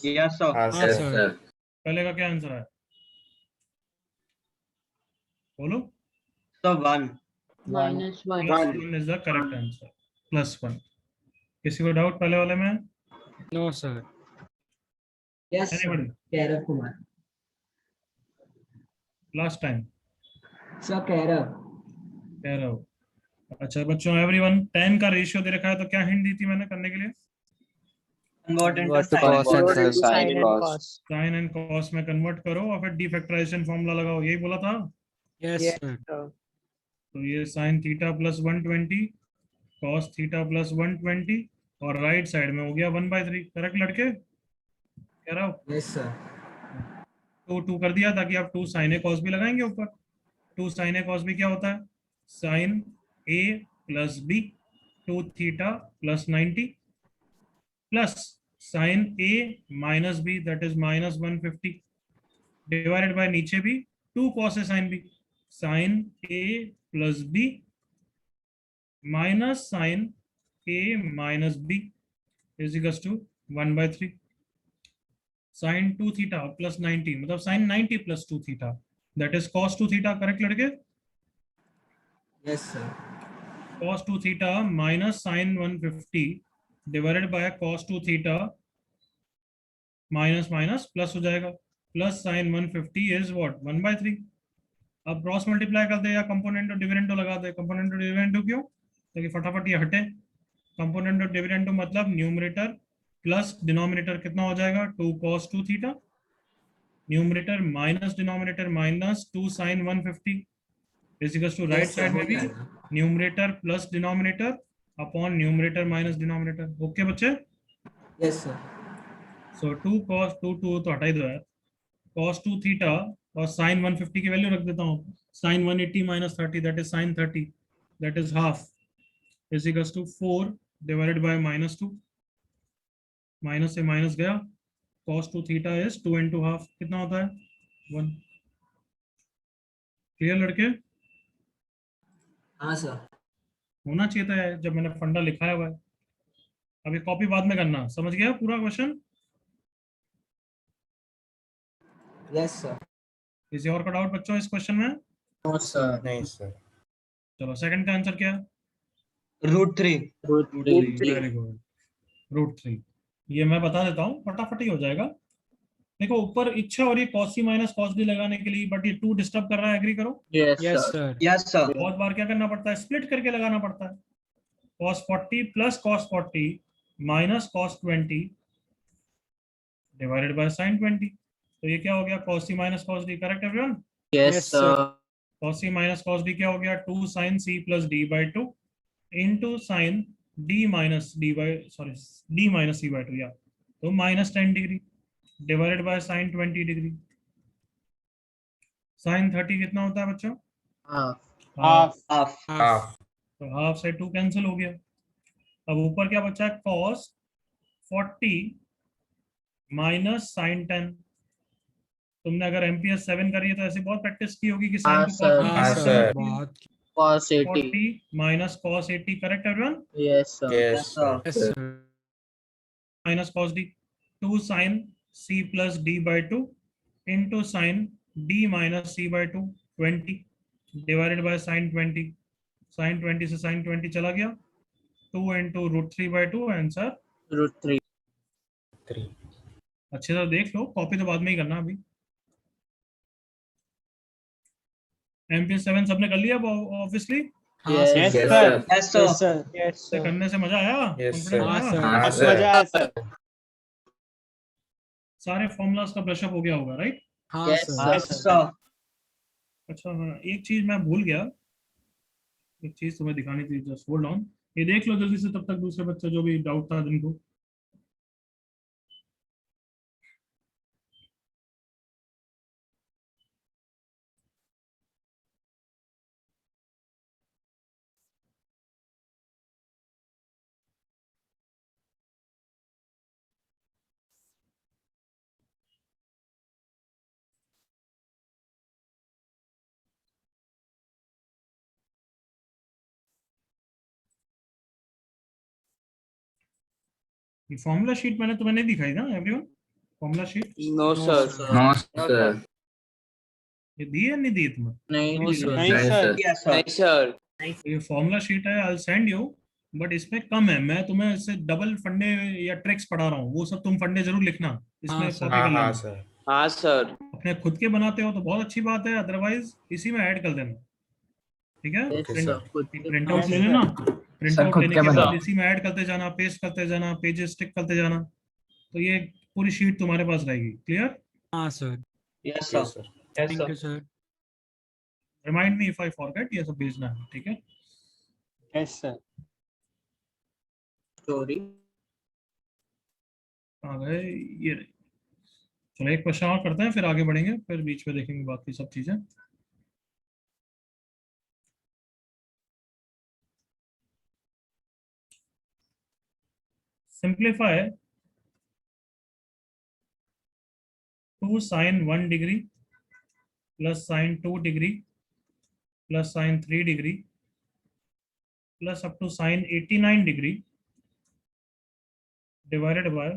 Yes sir. हाँ हाँ sir. Sir. पहले का क्या आंसर है बोलो। Sir 1 +1 is the correct answer, +1। किसी को डाउट पहले वाले में? No sir. Yes Anybody? Kairav Kumar last time sir Kairav कह रहा हूँ। अच्छा बच्चों, एवरीवन 10 का रेशियो दे रखा है, तो क्या हिंट दी थी मैंने करने के लिए? Convert into Convert to cos and sine. sin. Sine and cos. Sine and cos में कन्वर्ट करो और फिर डिफैक्टराइजेशन फॉर्मूला लगाओ, यही बोला था। Yes sir. तो ये sine theta plus 120 cos theta plus 120 और राइट साइड में हो गया 1/3। करेक्ट लड़के? कह रहा हूँ यस सर 2 कर दिया ताकि आप 2 साइन ए कॉस भी लगाएंगे ऊपर। 2 साइन ए कॉस भी क्या होता है? Sine A plus B 2 theta plus 90 plus sine A minus B that is minus 150 divided by नीचे भी 2 cos A sine B sine A plus B minus sine A minus B is equals to 1/3 sine 2 theta plus 90 मतलब sine 90 plus 2 theta that is cos 2 theta. Correct लड़के? Yes sir cos 2 theta minus sin 150 divided by cos 2 theta minus minus plus हो जाएगा, plus sign 150 is what 1/3। अब cross multiply कर दे या component और dividendo लगा दे। Component और डिविडेंडो क्यों? ताकि फटाफट ये हटे। कंपोनेंट और डिविडेंडो मतलब न्यूमरेटर प्लस डिनोमिनेटर कितना हो जाएगा 2 cos 2 थीटा, numerator minus denominator minus 2 sin 150 is equals to right side में भी numerator plus denominator upon numerator minus denominator. Okay बच्चे? यस सर सो 2 cos 2 2 तो हटा ही दो यार। cos 2 थीटा और sin 150 की वैल्यू रख देता हूँ। sin 180 minus 30 that is sin 30 that is half is equals to 4 divided by -2 minus से माइनस गया। cos 2 theta is 2 into half कितना होता है 1। क्लियर लड़के? हाँ सर होना चाहिए था यार, जब मैंने फंडा लिखाया हुआ है। अभी कॉपी बाद में करना। समझ गया पूरा क्वेश्चन? यस सर किसी और का डाउट बच्चों इस क्वेश्चन में? नहीं सर। चलो सेकंड का आंसर क्या है? √3। Very good, √3। ये मैं बता देता हूँ, फटाफट ही हो जाएगा। देखो ऊपर इच्छा हो रही है cos c minus cos d लगाने के लिए, बट ये 2 डिस्टर्ब कर रहा है। एग्री करो? Yes sir. Yes sir. बहुत बार क्या करना पड़ता है, स्प्लिट करके लगाना पड़ता है। cos 40 plus cos 40 minus cos 20 divided by sin 20। तो ये क्या हो गया cos c minus cos d। Correct everyone? Yes sir. cos c minus cos d क्या हो गया 2 sin c plus d by 2 into sine d minus d by sorry d minus c by 2 या तो minus 10 degree divided by sine 20 degree. Sine 30 कितना होता है बच्चों? Half. Half. Half. तो हाफ से 2 कैंसिल हो गया। अब ऊपर क्या बचा है cos 40 माइनस साइन 10। तुमने अगर एमपीएस 7 करी है तो ऐसे बहुत प्रैक्टिस की होगी कि साइन को cos में हाँ convert सर करना है। बहुत। cos 80 40 minus cos 80 correct everyone? yes sir yes sir. Yes sir. Minus cos d 2 sin c plus d by 2 into sine d minus c by 2 20 divided by sine 20। Sine 20 से sign 20 चला गया 2 into √3 by 2 answer. √3 अच्छे से देख लो, copy तो बाद में ही करना। अभी एमपीएस 7 सबने कर लिया ऑब्वियसली। हाँ sir. yes yes sir sir. Yes sir. Yes से करने से मजा आया? Yes, confidence sir. हाँ आया? सर। हाँ बहुत सर। मजा आया सर। सारे फॉर्मूलाज का ब्रशअप हो गया होगा राइट? हाँ yes sir. Yes sir sir. अच्छा हाँ, एक चीज मैं भूल गया, एक चीज तुम्हें दिखानी थी। जस्ट होल्ड ऑन, ये देख लो जल्दी से, तब तक दूसरे बच्चे जो भी डाउट था जिनको। ये फॉर्मूला शीट मैंने तुम्हें नहीं दिखाई ना everyone? Formula sheet No, sir. No, sir. ये दी है नहीं दी तुम्हें? No, sir. नहीं Yes, sir sir. Yes, sir. नहीं, sir. ये फॉर्मूला शीट है, आई सेंड यू, बट इसमें कम है। मैं तुम्हें इससे डबल फंडे या ट्रिक्स पढ़ा रहा हूँ, वो सब तुम फंडे जरूर लिखना, इसमें हाँ, सर। कॉपी कर लेना। sir. हाँ, सर. अपने खुद के बनाते हो तो बहुत अच्छी बात है, अदरवाइज इसी में ऐड कर देना, ठीक है? Yes, Okay, sir. Print out Yes, ले sir. लेना, प्रिंट सर, आउट खुद लेने के के बना। बाद इसी में ऐड करते जाना, पेस्ट करते जाना, पेजेस टिक करते जाना, तो ये पूरी शीट तुम्हारे पास रहेगी। क्लियर? हाँ sir Yes, Yes, sir. sir. Thank you sir remind me if I forget, ये सब भेजना है, ठीक है? Yes sir Story. आ गए ये रहे। चलो एक क्वेश्चन और करते हैं, फिर आगे बढ़ेंगे, फिर बीच में देखेंगे बाकी सब चीजें। Simplify 2 sin 1 degree plus sin 2 degree plus sin 3 degree plus up to sin 89 degree divided by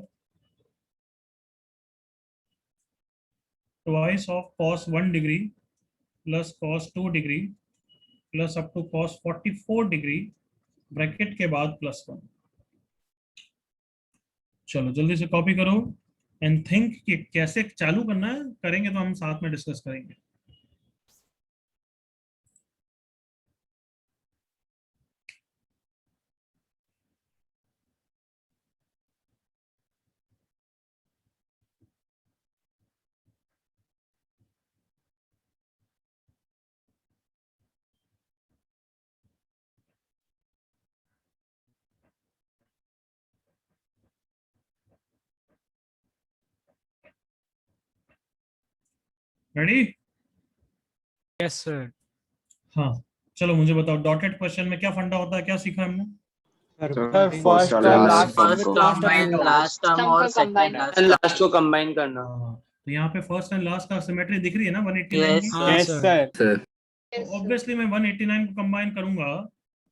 twice of cos 1 degree plus cos 2 degree plus up to cos 44 degree bracket के बाद +1। चलो जल्दी से कॉपी करो एंड थिंक कि कैसे चालू करना है, करेंगे तो हम साथ में डिस्कस करेंगे। रेडी? यस सर हाँ, चलो मुझे बताओ, डॉटेड क्वेश्चन में क्या फंडा होता है, क्या सीखा हमने? सर First फर्स्ट और term last last First last term and last term और second term. And last को combine करना. हाँ, तो यहाँ पे फर्स्ट एंड लास्ट का सिमेट्री दिख रही है ना 189 Yes, की? sir. Yes sir Sir. Obviously मैं 189 को कंबाइन करूंगा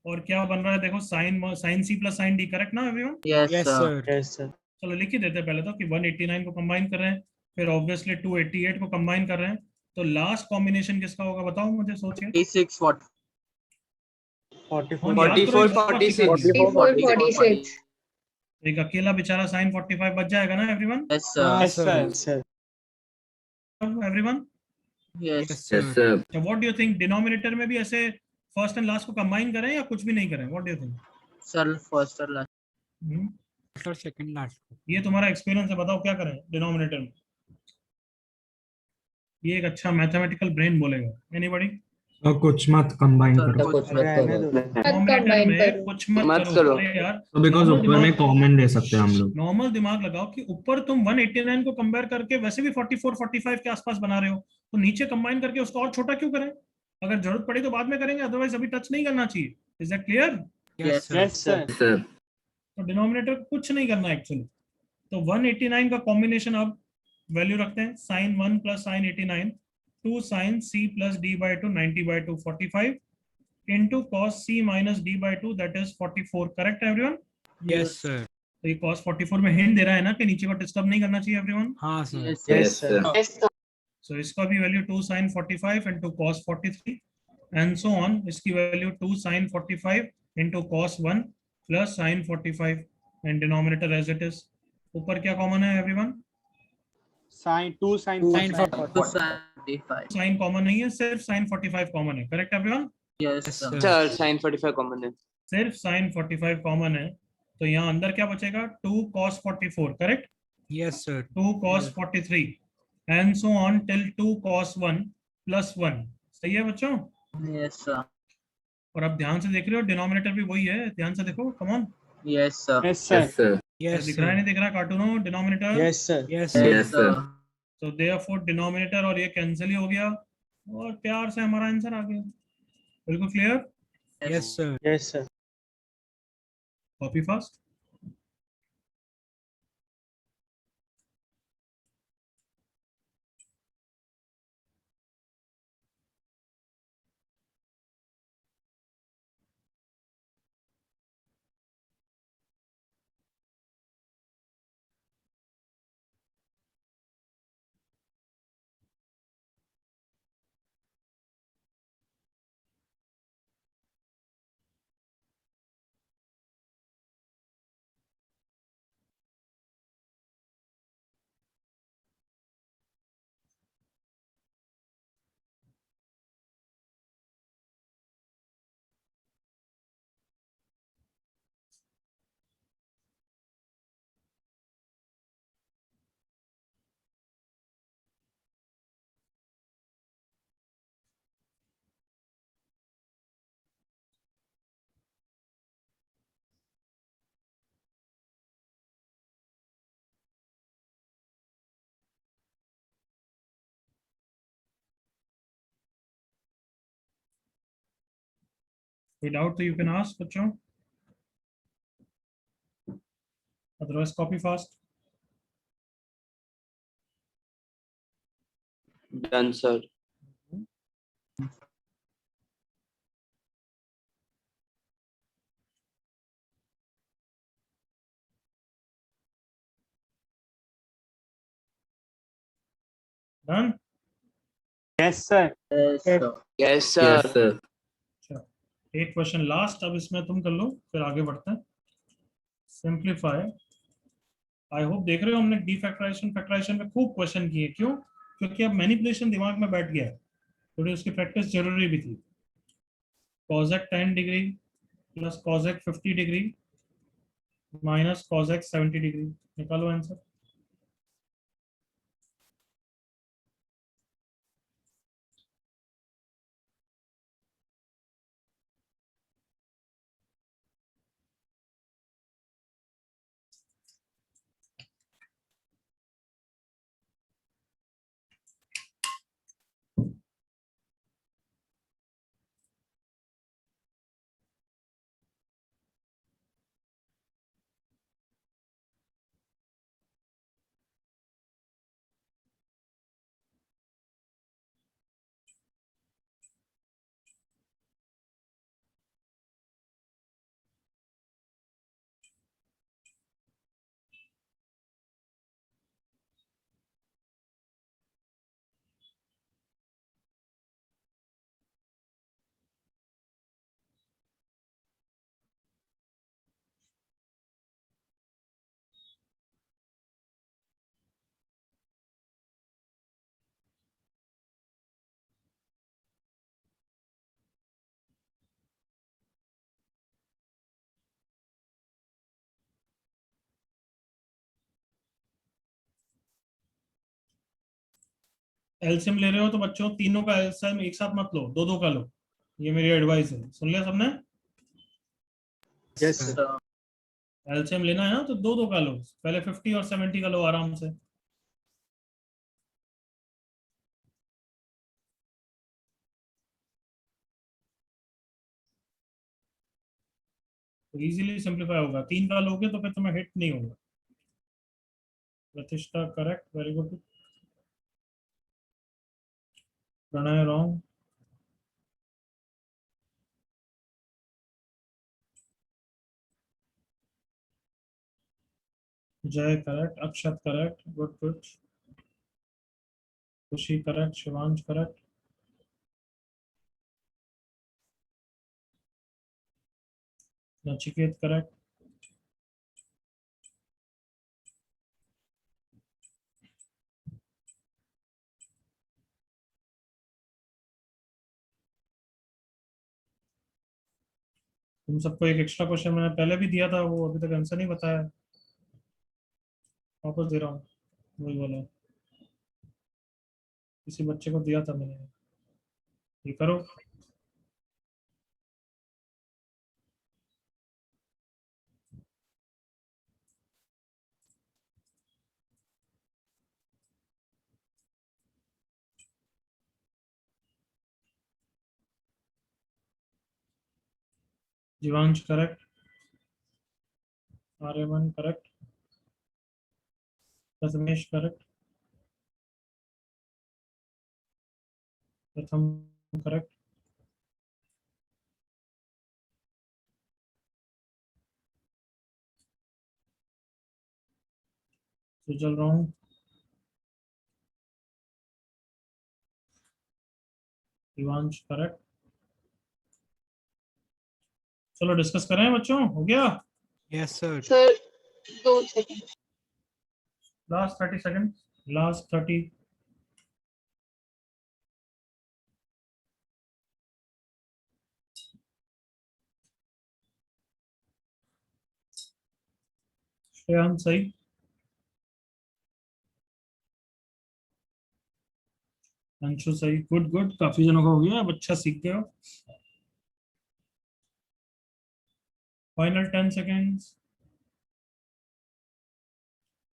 और क्या बन रहा है देखो, sine C plus sine D, correct ना everyone? Yes, yes sir. Sir yes sir चलो लिख ही देते हैं पहले तो कि 189 को कंबाइन कर रहे हैं, फिर ऑब्वियसली 288 को कंबाइन कर रहे हैं, तो लास्ट कॉम्बिनेशन किसका होगा बताओ मुझे, सोच के। 46, what? और याद करो, 44, एक बात सीखा 46. हमने। 44, 46. एक अकेला बेचारा साइन 45 बच जाएगा ना एवरीवन? Yes, sir. हाँ sir everyone, Yes. Yes Yes, sir sir. What do you think, denominator में भी ऐसे फर्स्ट एंड लास्ट को कंबाइन करें या कुछ भी नहीं करें? What do you think? Sir, first or last? First और सेकंड लास्ट ये तुम्हारा एक्सपीरियंस है, बताओ क्या करें डिनोमिनेटर में? ये एक अच्छा मैथमेटिकल ब्रेन बोलेगा। एनीबॉडी? और कुछ मत कंबाइन Sir, करो कुछ मत करो. डिनोमिनेटर combine में करो। कुछ मत मत करो। करो। अरे यार, तो बिकॉज normal ऊपर में दिमाग- कॉमन ले सकते हैं हम लोग। नॉर्मल दिमाग लगाओ कि ऊपर तुम 189 को कंपेयर करके वैसे भी 44 45 के आसपास बना रहे हो, तो नीचे कंबाइन करके उसको और छोटा क्यों करें? अगर जरूरत पड़ी तो बाद में करेंगे, अदरवाइज अभी टच नहीं करना चाहिए। Is that clear? Yes, sir sir. Yes, sir. तो डिनोमिनेटर को कुछ नहीं करना एक्चुअली। तो 189 का कॉम्बिनेशन अब वैल्यू रखते हैं, साइन 1 प्लस साइन 89, 2 साइन c plus d by 2 90 by 2 45 into cos c minus d by 2 that is 44, correct everyone? Yes sir तो ये cos 44 में हिंट दे रहा है ना कि नीचे को डिस्टर्ब नहीं करना चाहिए एवरीवन। हाँ sir Yes, Yes, sir. Yes, sir. So इसका भी value 2 sin 45 into cos 43 and so on. इसकी वैल्यू 2 sin 45 into cos 1 plus sin 45 एंड डिनोमिनेटर एज इट इज। ऊपर क्या कॉमन है everyone? Sine 2 sine Two sine 45. Sine common नहीं है, सिर्फ sin 45 कॉमन है, correct everyone? Yes, Yes, sir. sir. Sir, sine 45 common है. सिर्फ sin 45 कॉमन है, तो यहाँ अंदर क्या बचेगा? 2 cos 44, correct? Yes sir 2 cos 43 and so on till 2 cos 1 plus 1। सही है बच्चों? Yes, sir. और अब ध्यान से देख रहे हो, डिनोमिनेटर भी वही है, ध्यान से देखो, come on. Yes, sir. Yes Yes, sir sir. Yes दिख रहा है नहीं दिख रहा कार्टूनो denominator? Yes sir yes Yes, sir. तो देयरफॉर डिनोमिनेटर और ये कैंसिल ही हो गया और प्यार से हमारा आंसर आ गया। बिल्कुल clear? Yes sir yes sir copy fast. कोई डाउट तो यू कैन आस्क बच्चों, otherwise copy fast. Done sir. Done. Yes, sir. Yes, sir. Yes sir. अच्छा, एक क्वेश्चन लास्ट, अब इसमें तुम कर लो फिर आगे बढ़ते हैं। सिंप्लीफाई। आई होप देख रहे हो हमने डीफैक्टराइजेशन फैक्टराइजेशन में खूब क्वेश्चन किए, क्यों? क्योंकि अब मैनिपुलेशन दिमाग में बैठ गया है, थोड़ी उसकी प्रैक्टिस जरूरी भी थी। cosec 10 degree plus cosec 50 degree minus cosec 70 degree, निकालो आंसर। एलसीएम ले रहे हो तो बच्चों तीनों का एलसीएम एक साथ मत लो, दो दो का लो, ये मेरी एडवाइस है, सुन लिया सबने? Yes, sir. एलसीएम लेना है ना तो दो दो का लो, पहले 50 और 70 का लो आराम से। तो इजीली सिंप्लीफाई होगा, तीन का लोगे तो फिर तुम्हें हिट नहीं होगा। Pratishtha correct, very good. Pranay wrong. Jay correct, Akshat correct, good good. Khushi correct, Shivansh correct. Nachiket correct. तुम सबको एक एक्स्ट्रा क्वेश्चन मैंने पहले भी दिया था, वो अभी तक आंसर नहीं बताया, वापस दे रहा हूँ, वही वाला किसी बच्चे को दिया था मैंने, ये करो। Jeevansh correct, Aryaman correct, Prathamesh correct, Pratham correct, Sujal wrong, Jeevansh correct. चलो डिस्कस करें बच्चों, हो गया? Yes, sir. Sir 2 second. Last 30 second, last 30। Shreyansh सही, अंशु सही, गुड गुड, काफी जनों का हो गया, अब अच्छा सीख गए हो। Final 10 seconds.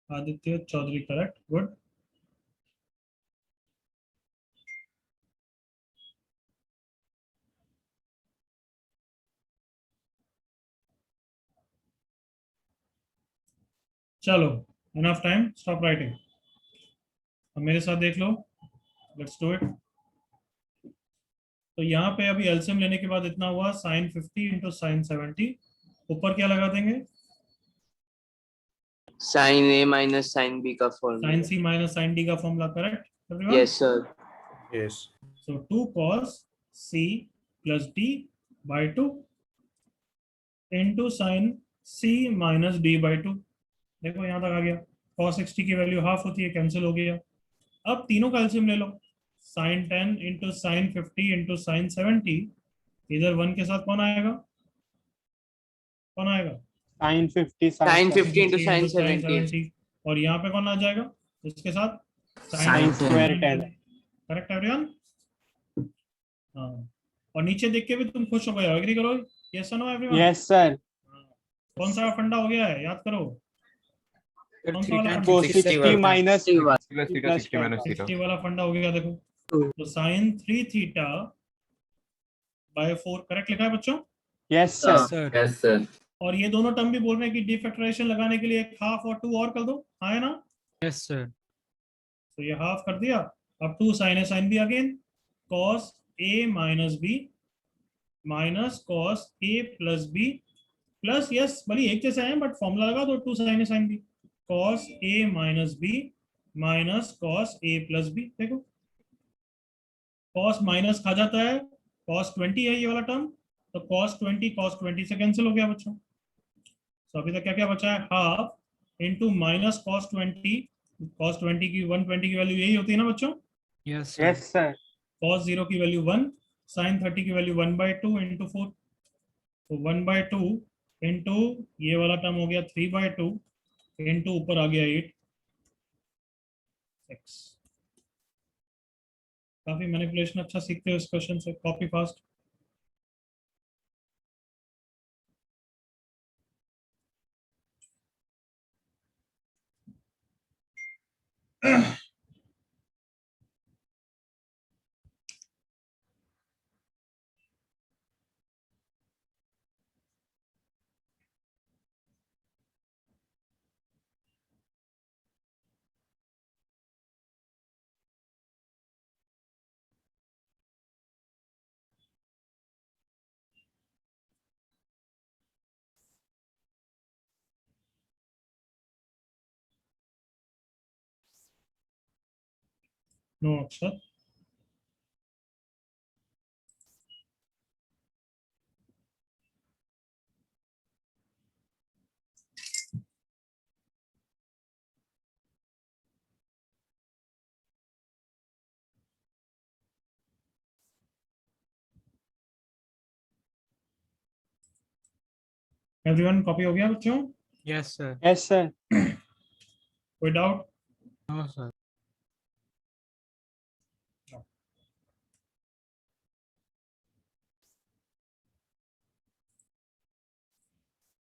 Aditya Chaudhary correct, good. चलो इनफ टाइम, स्टॉप राइटिंग। अब मेरे साथ देख लो, लेट्स डू इट। तो यहाँ पे अभी एलसीएम लेने के बाद इतना हुआ sin 50 इंटू साइन 70, ऊपर क्या लगा देंगे? sin a minus sin b का formula. sin c minus sin d का formula, correct everyone? Yes sir. Yes. So 2 cos c plus d by 2 into sin c minus d by 2। देखो यहाँ तक आ गया। cos 60 की वैल्यू हाफ होती है, cancel हो गया। अब तीनों का एलसीएम ले लो, sin 10 into sine 50 into sine 70, इधर 1 के साथ कौन आएगा? कौन आएगा? Sin 50 sin 50 into into sin sin 70। 70। और यहाँ पे कौन आ जाएगा इसके साथ? Sin square 10। Correct everyone? हाँ, और नीचे देख के भी तुम खुश हो गए, एग्री करो? यस और नो एवरीवन? Yes sir। कौन सा फंडा हो गया है, याद करो? कौन सा वाला Cos फंडा? 60 minus Plus theta, 60 minus theta. 60 वाला फंडा हो गया। देखो तो sin 3 थीटा बाय 4 करेक्ट लिखा है बच्चों? Yes sir। Yes, sir. और ये दोनों टर्म भी बोल रहे हैं कि डिफैक्टराइजेशन लगाने के लिए एक हाफ और 2 और कर दो, हाँ है ना? Yes sir। तो ये हाफ कर दिया। अब 2 sin a sin b again, cos a minus b minus cos a plus b plus, yes भले एक जैसे हैं बट फॉर्मूला लगा दो, 2 sin a sin b, cos a minus b minus cos a plus b। देखो cos minus खा जाता है, cos 20 है ये वाला टर्म, तो cos 20 से कैंसिल हो गया बच्चों। तो अभी तक क्या क्या बचा है? हाफ इंटू माइनस cos 20 की 120 की वैल्यू यही होती है ना बच्चों? Yes sir। cos 0 की वैल्यू 1, sin 30 की वैल्यू 1/2 इंटू 4, तो 1/2 इंटू ये वाला टर्म हो गया 3/2 इंटू ऊपर आ गया 8 x। काफी मैनिपुलेशन अच्छा सीखते हो इस क्वेश्चन से, कॉपी फास्ट। नो अक्षर, एवरीवन कॉपी हो गया बच्चों? Yes sir। Yes sir। कोई डाउट? No sir।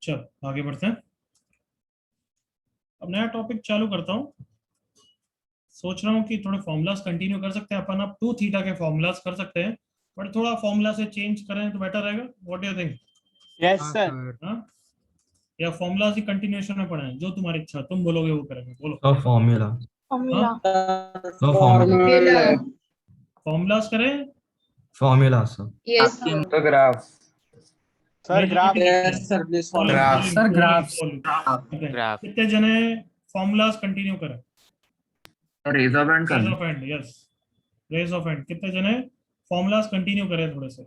चलो आगे बढ़ते हैं। अब नया टॉपिक चालू करता हूँ। सोच रहा हूँ कि थोड़े फॉर्मूलाज कंटिन्यू कर सकते हैं अपन, अब 2 थीटा के फॉर्मूलाज कर सकते हैं, बट थोड़ा फॉर्मूला से चेंज करें तो बेटर रहेगा। What do you think? Yes sir। हाँ, या फॉर्मूलाज ही कंटिन्यूएशन में पढ़े, जो तुम्हारी इच्छा, तुम बोलोगे वो करेंगे, बोलो। तो फॉर्मूला फॉर्मूला तो फॉर्मूला फॉर्मूलाज करें? Formula sir yes The graph. Sir graph। Yes, sir, please follow. Graph. Sir, graph. Graph. कितने जने फॉर्मूलाज कंटिन्यू करें? Raise of hand raise of hand, yes raise of hand. कितने जने formulas continue करें थोड़े से?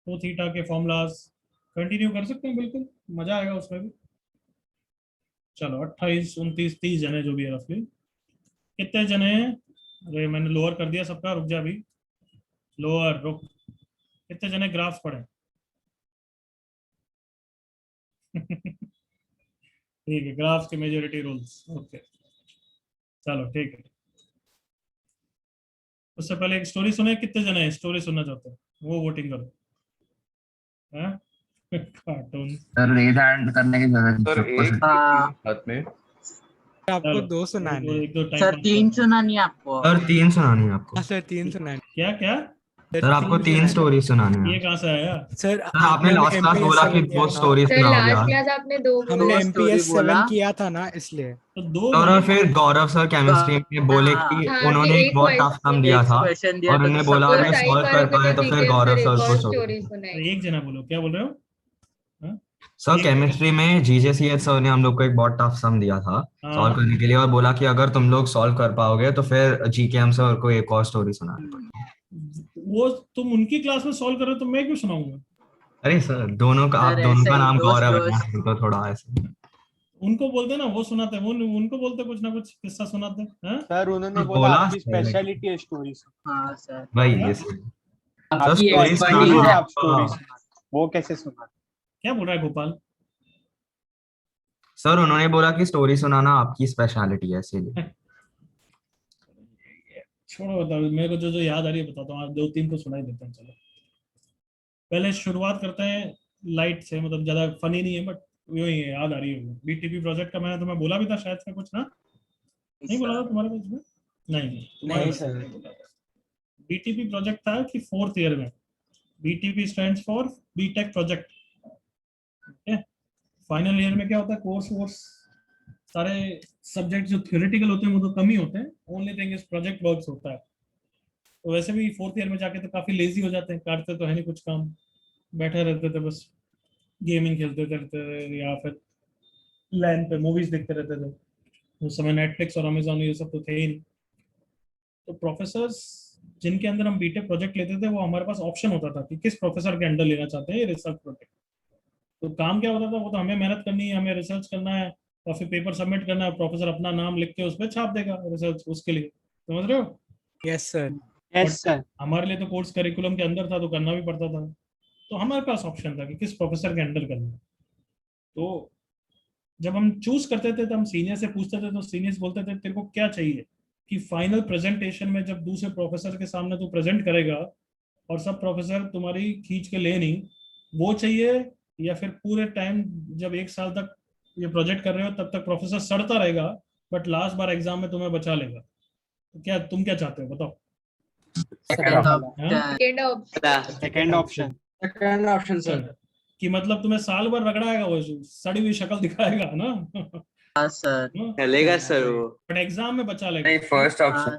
2 theta के फॉर्मूलाज कंटिन्यू कर सकते हैं, बिल्कुल मजा आएगा उसमें भी। चलो 28, 29, 30 जने जो भी है रफली। कितने जने, अरे मैंने लोअर कर दिया सबका, रुक जा अभी, लोअर रुक। कितने जने ग्राफ्स पढ़े? ठीक है, ग्राफ्स के मेजॉरिटी रूल्स, ओके चलो ठीक है। उससे पहले एक स्टोरी सुने, कितने जने स्टोरी सुनना चाहते हैं वो वोटिंग करो। कार्टून Sir, raise hand करने की जरूरत सर एक हाँ। साथ में आपको 2 सुनाने हैं। एक दो टाइम सर 3 सुनानी है आपको। और 3 सुनानी है आपको। हाँ सर 3 सुनाने। क्या क्या? सर आपको 3 स्टोरी सुनानी ये है। कहाँ से आया? सर सर आपने लास्ट क्लास बोला कि 2 स्टोरी सर सुनाओगे लास्ट आज। क्लास आपने 2 हमने दो MPS story बोला। 7 किया था ना इसलिए। तो दो और बोले। फिर गौरव सर केमिस्ट्री में बोले हाँ, कि हाँ, उन्होंने कि एक बहुत टफ सम दिया एक था क्वेश्चन दिया और था उन्होंने तो बोला सबको अगर साइड सॉल्व कर वालों को पाए तो तो फिर जीके गौरव सर सर एक को और छोड़। स्टोरी तो सुनाई। एक जना बोलो, क्या बोल रहे हो? सर एक- केमिस्ट्री में जीजेसीएच सर ने हम लोग को एक बहुत टफ सम दिया था हाँ। सॉल्व करने के लिए और बोला कि अगर तुम लोग सॉल्व कर पाओगे तो फिर जीके हम सर को एक और स्टोरी सुनानी पड़ेगी। वो तुम उनकी क्लास में सॉल्व कर रहे हो तो मैं क्यों सुनाऊंगा? अरे सर दोनों का, आप सर, दोनों ऐसे का ही नाम दो गौरव है ना, स्टोरी- तो थोड़ा ऐसे। उनको बोलते ना, वो सुनाते हैं, वो उनको बोलते कुछ ना कुछ किस्सा सुनाते हैं। सर उन्होंने बोला बोला आपकी सर, स्पेशलिटी है स्टोरीज। हाँ सर। भाई हाँ? ये सर आपकी story expertise सुनाना है। आप स्टोरीज आपका- वो कैसे सुना? क्या बोल रहा है गोपाल? सर उन्होंने बोला कि स्टोरी सुनाना आपकी स्पेशलिटी है इसीलिए। छोड़ो, बताओ मेरे को जो जो याद आ रही है बताता हूँ। आज 2-3 को सुनाई देते हैं। चलो पहले शुरुआत करते हैं लाइट से, मतलब ज्यादा फनी नहीं है बट यूं ही है, याद आ रही है। बीटीपी प्रोजेक्ट का मैंने तुम्हें बोला भी था शायद से कुछ ना, नहीं बोला था तुम्हारे पास में? नहीं तुम्हारे नहीं पास सर। नहीं बोला था। बीटीपी प्रोजेक्ट था कि 4th ईयर में, BTP stands for BTech project. Final year में क्या होता है, कोर्स वोर्स सारे सब्जेक्ट जो थ्योरेटिकल होते हैं वो तो कम ही होते हैं, only thing is project works होता है। तो वैसे भी 4th ईयर में जाके तो काफी लेजी हो जाते हैं, करते तो है नहीं कुछ काम, बैठे रहते थे बस, गेमिंग खेलते रहते थे या फिर लैन पे मूवीज देखते रहते थे। उस समय नेटफ्लिक्स और अमेजोन ये सब तो थे ही नहीं। तो प्रोफेसर्स जिनके अंदर हम बीटेक प्रोजेक्ट लेते थे, वो हमारे पास ऑप्शन होता था कि किस प्रोफेसर के अंडर लेना चाहते हैं ये रिसर्च प्रोजेक्ट। तो काम क्या होता था, वो तो हमें मेहनत करनी है, हमें रिसर्च करना है और फिर पेपर सबमिट करना है, प्रोफेसर अपना नाम लिख के उस पर छाप देगा रिसर्च उसके लिए, समझ रहे हो? Yes sir. Yes sir. हमारे लिए तो कोर्स करिकुलम के अंदर था तो करना भी पड़ता था। तो हमारे पास ऑप्शन था कि किस प्रोफेसर के अंडर करना है। तो जब हम चूज करते थे तो हम सीनियर से पूछते थे, तो सीनियर्स बोलते थे तेरे को क्या चाहिए कि फाइनल प्रेजेंटेशन में जब दूसरे प्रोफेसर के सामने तू प्रेजेंट करेगा और सब प्रोफेसर तुम्हारी खींच के ले नहीं, वो चाहिए, या फिर पूरे टाइम जब 1 साल तक ये प्रोजेक्ट कर रहे हो तब तक प्रोफेसर सड़ता रहेगा बट लास्ट बार एग्जाम में तुम्हें बचा लेगा। तो क्या तुम क्या चाहते हो बताओ? Second second option. Second option sir कि मतलब तुम्हें साल भर रगड़ाएगा, वो सड़ी हुई शक्ल दिखाएगा ना। हाँ सर। चलेगा सर वो। बट एग्जाम में बचा लेगा। नहीं फर्स्ट ऑप्शन।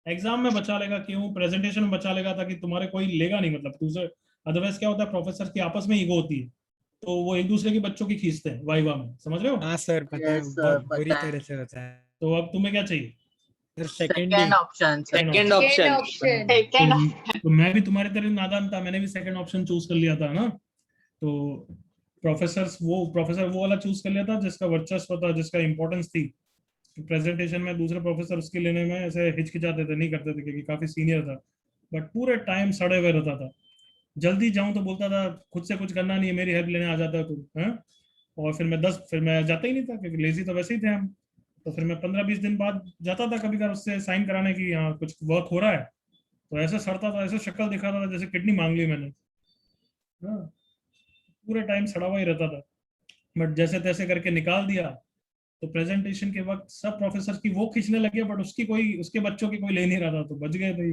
एग्जाम में बचा लेगा, क्यों? प्रेजेंटेशन में बचा लेगा ताकि तुम्हारे कोई लेगा नहीं, मतलब दूसरे। अदरवाइज क्या होता है, प्रोफेसर की आपस में ईगो होती है, तो वो एक दूसरे के बच्चों की खींचते हैं वाइवा में, समझ रहे हो? हाँ सर पता है, Yes, sir, बहुत बुरी पता है। तरह से होता है। तो अब तुम्हें क्या चाहिए? Sir second second option second option. Second तो मैं भी तुम्हारी तरह नादान था, मैंने भी सेकंड ऑप्शन चूज कर लिया था ना। तो प्रोफेसर वो वाला चूज कर लिया था जिसका वर्चस्व था, जिसका इंपॉर्टेंस थी। प्रेजेंटेशन में दूसरे प्रोफेसर उसके लेने में ऐसे हिचकिचाते थे, नहीं करते थे क्योंकि काफी सीनियर था, बट पूरे टाइम सड़े हुए रहता था। जल्दी जाऊं तो बोलता था खुद से कुछ करना नहीं है, मेरी हेल्प लेने आ जाता तुम हैं। और फिर मैं जाता ही नहीं था क्योंकि लेजी तो वैसे ही थे हम। तो फिर मैं 15-20 दिन बाद जाता था कभी कभार उससे साइन कराने की, यहाँ कुछ वर्क हो रहा है। तो ऐसे सड़ता था, ऐसे शक्ल दिखाता था जैसे किडनी मांग ली मैंने। हाँ, पूरे टाइम सड़ा हुआ ही रहता था, बट जैसे तैसे करके निकाल दिया। तो प्रेजेंटेशन के वक्त सब प्रोफेसर की वो खींचने लगे बट उसके बच्चों की कोई ले नहीं रहा था, तो बच गए थे।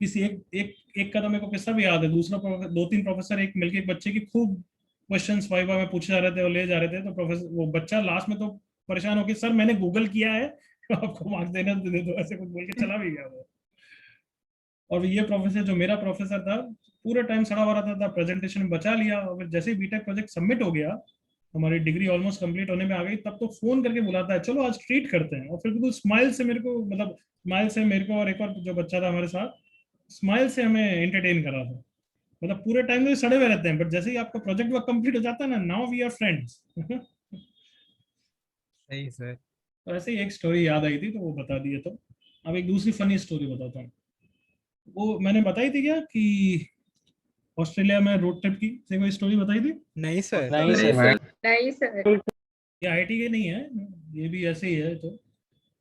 किसी एक कदम को किस्सा भी याद है, 2-3 प्रोफेसर एक मिलके एक बच्चे की खूब क्वेश्चंस वाइवा में पूछे जा रहे थे और ले जा रहे थे। तो प्रोफेसर वो बच्चा लास्ट में तो परेशान होकर सर मैंने गूगल किया है आपको मार्क्स देने दे दो, ऐसे कुछ बोल के चला भी गया वो। और ये प्रोफेसर जो मेरा प्रोफेसर था पूरे टाइम सड़ा हुआ रहता था, प्रेजेंटेशन बचा लिया और फिर जैसे ही बीटेक प्रोजेक्ट सबमिट हो गया, हमारी डिग्री ऑलमोस्ट कंप्लीट होने में आ गई, तब तो फोन करके बुलाता है चलो आज ट्रीट करते हैं। और फिर बिल्कुल स्माइल से मेरे को और एक और जो बच्चा था हमारे साथ, स्माइल से हमें एंटरटेन करा था। मतलब पूरे टाइम तो सड़े हुए रहते हैं बट जैसे ही आपका प्रोजेक्ट वर्क कंप्लीट हो जाता है ना, नाउ वी आर फ्रेंड्स। सही सर। तो ऐसे ही एक स्टोरी याद आई थी तो वो बता दिए। तो अब एक दूसरी फनी स्टोरी बताता हूँ। वो मैंने बताई थी क्या कि ऑस्ट्रेलिया में रोड ट्रिप की से कोई स्टोरी बताई थी? नहीं सर। नहीं सर। नहीं सर। ये आईटी के नहीं है, ये भी ऐसे ही है। तो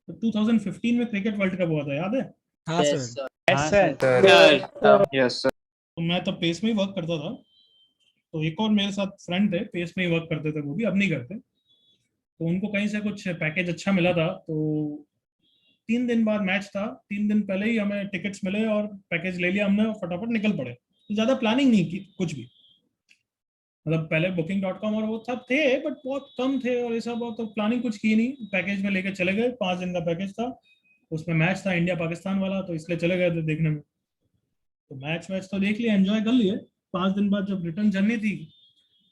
2015 में क्रिकेट वर्ल्ड कप हुआ था, याद है? हाँ Yes, sir. sir. Yes sir. तो मैं तब पेस में ही वर्क करता था, तो एक और मेरे साथ फ्रेंड थे पेस में ही वर्क करते थे, वो भी अब नहीं करते। तो उनको कहीं से कुछ पैकेज अच्छा मिला था, तो 3 दिन बाद मैच था, 3 दिन पहले ही हमें टिकट्स मिले और पैकेज ले लिया हमने और फटाफट निकल पड़े। तो ज्यादा प्लानिंग नहीं की कुछ भी, मतलब पहले booking.com और वो सब थे बट बहुत कम थे और ये सब, तो प्लानिंग कुछ की नहीं, पैकेज में लेके चले गए। 5 दिन का पैकेज था, उसमें मैच था इंडिया पाकिस्तान वाला, तो इसलिए चले गए थे देखने में। तो मैच तो देख लिया, एंजॉय कर लिए। 5 दिन बाद जब रिटर्न जर्नी थी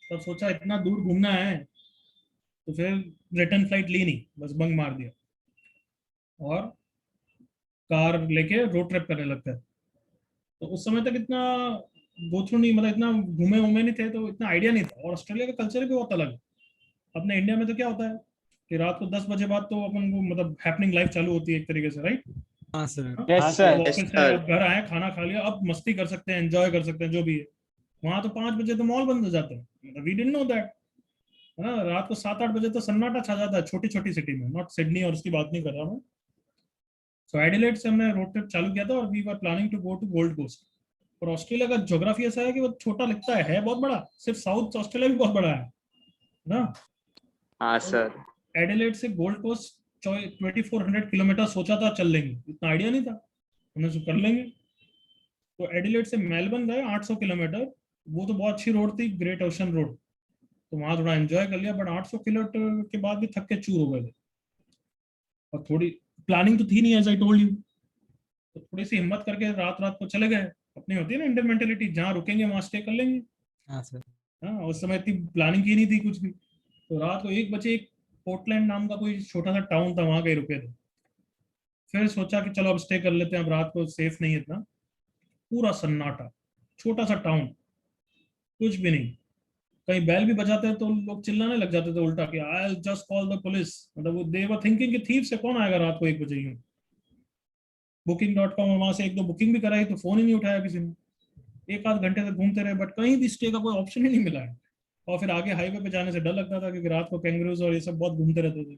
तब सोचा इतना दूर घूमना है, तो फिर रिटर्न फ्लाइट ली नहीं, बस बंक मार दिया और कार लेके रोड ट्रिप करने लगता है। तो उस समय तक इतना गो थ्रू नहीं, मतलब इतना घूमे नहीं थे, तो इतना आइडिया नहीं था। और ऑस्ट्रेलिया का कल्चर भी बहुत अलग है। अपने इंडिया में तो क्या होता है कि रात को 10 बजे बाद तो अपन को मतलब हैपनिंग लाइफ चालू होती है एक तरीके से, राइट? हाँ सर। Yes, sir. ऑफिस से घर आए, खाना खा लिया, अब मस्ती कर सकते हैं, एंजॉय कर सकते हैं, जो भी है। वहां तो 5 बजे तो मॉल बंद हो जाते हैं, मतलब वी डिडंट नो दैट, है ना? रात को 7-8 बजे तो सन्नाटा छा जाता है छोटी छोटी सिटी में, नॉट सिडनी और उसकी बात नहीं कर रहा मैं। सो एडिलेड से हमने रोड ट्रिप चालू किया था और we were planning to go to Gold Coast. और ऑस्ट्रेलिया का ज्योग्राफी ऐसा है कि वो छोटा लगता है बहुत बड़ा, सिर्फ साउथ ऑस्ट्रेलिया भी बहुत बड़ा है ना। हाँ सर। एडिलेड से गोल्ड कोस्ट 2400 किलोमीटर सोचा था चल लेंगे, इतना आइडिया नहीं था, हमने सोचा कर लेंगे। तो एडिलेड से मेलबर्न गए 800 किलोमीटर, वो तो बहुत अच्छी रोड थी, ग्रेट ओशन रोड, तो वहां थोड़ा एंजॉय कर लिया। बट 800 किलोमीटर के बाद भी थक के चूर हो गए थे और थोड़ी प्लानिंग तो थी नहीं, एज आई टोल्ड यू। तो थोड़ी सी हिम्मत करके रात को चले गए। अपनी होती है ना इंडियन मेंटेलिटी, जहाँ रुकेंगे वहां स्टे कर लेंगे। हाँ सर। हाँ, उस समय इतनी प्लानिंग की नहीं थी कुछ भी। तो रात को 1 बजे एक पोर्टलैंड नाम का कोई छोटा सा टाउन था, वहां गए रुके थे। फिर सोचा कि चलो अब स्टे कर लेते हैं, अब रात को सेफ नहीं है इतना। पूरा सन्नाटा, छोटा सा टाउन, कुछ भी नहीं। कहीं बैल भी बजाते हैं तो लोग चिल्लाने लग जाते थे उल्टा कि I just call the police, मतलब वो दे वर थिंकिंग कि थीव से कौन आएगा रात को 1 बजे यूं। booking.com और वहां से 1-2 बुकिंग भी कराई तो फोन ही नहीं उठाया किसी ने। 1-8 घंटे तक घूमते रहे बट कहीं भी स्टे का कोई ऑप्शन ही नहीं मिला है। और फिर आगे हाईवे पे जाने से डर लगता था क्योंकि रात को कैंगरूज और ये सब बहुत घूमते रहते थे।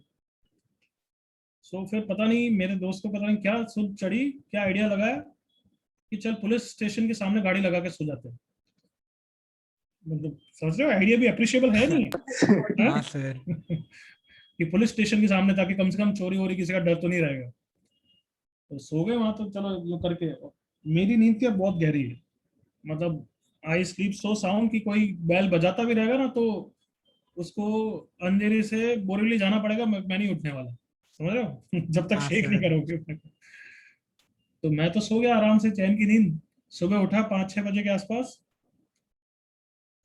सो फिर पता नहीं मेरे दोस्त को पता नहीं क्या सुध चढ़ी, क्या आइडिया लगाया कि चल पुलिस स्टेशन के सामने गाड़ी लगा के सो जाते हैं। मतलब समझ रहे हो, आइडिया भी अप्रिशिएबल है नहीं? हाँ सर। कि पुलिस स्टेशन के सामने, ताकि कम से कम चोरी वोरी किसी का डर तो नहीं रहेगा। तो सो गए वहां, तो चलो ये करके। मेरी नींद क्या बहुत गहरी है, मतलब आई स्लीप सो साउंड कि कोई बैल बजाता भी रहेगा ना तो उसको अंधेरे से बोरीवली जाना पड़ेगा, मैं नहीं उठने वाला, समझ रहे हो? जब तक हाँ शेक सर। नहीं करोगे। तो मैं तो सो गया आराम से, चैन की नींद। सुबह उठा 5-6 बजे के आसपास,